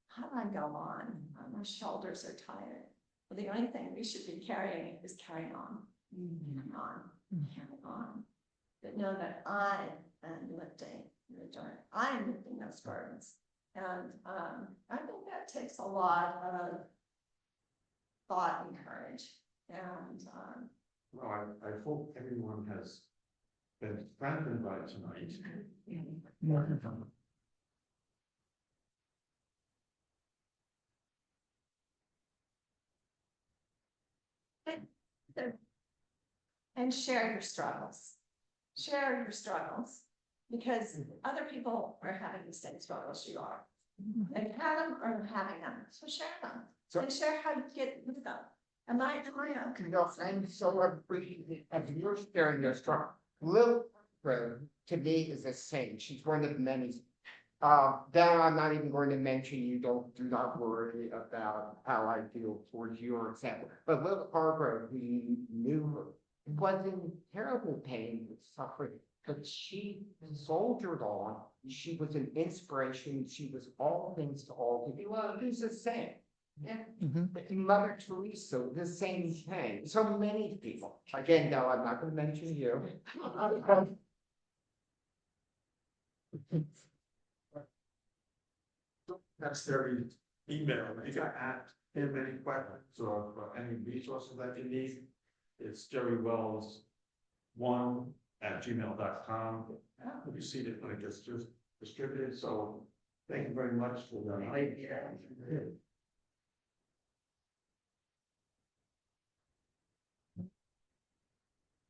B: How do I go on? My shoulders are tired. Well, the only thing we should be carrying is carrying on. Carry on. But know that I am lifting the joint. I am lifting those burdens. And I think that takes a lot of thought and courage. And
E: well, I hope everyone has been strengthened by tonight.
B: And share your struggles. Share your struggles, because other people are having the same struggles you are. They have them or having them, so share them.
F: So-
B: And share how to get with them. Am I okay?
F: No, I'm so appreciative of your sharing your story. Lil Road to me is a saint. She's one of many. Then I'm not even going to mention you. Do not worry about how I feel towards your example. But Lil Hargrove, we knew her, was in terrible pain with suffering, but she soldiered on. She was an inspiration. She was all things to all people. Well, who's the same? Yeah, but Mother Teresa, the same thing. So many people. Again, no, I'm not going to mention you.
E: That's their email, if I ask him any questions or any resources that you need, it's jerrywells1@gmail.com. You see it when it gets just distributed, so thank you very much for that.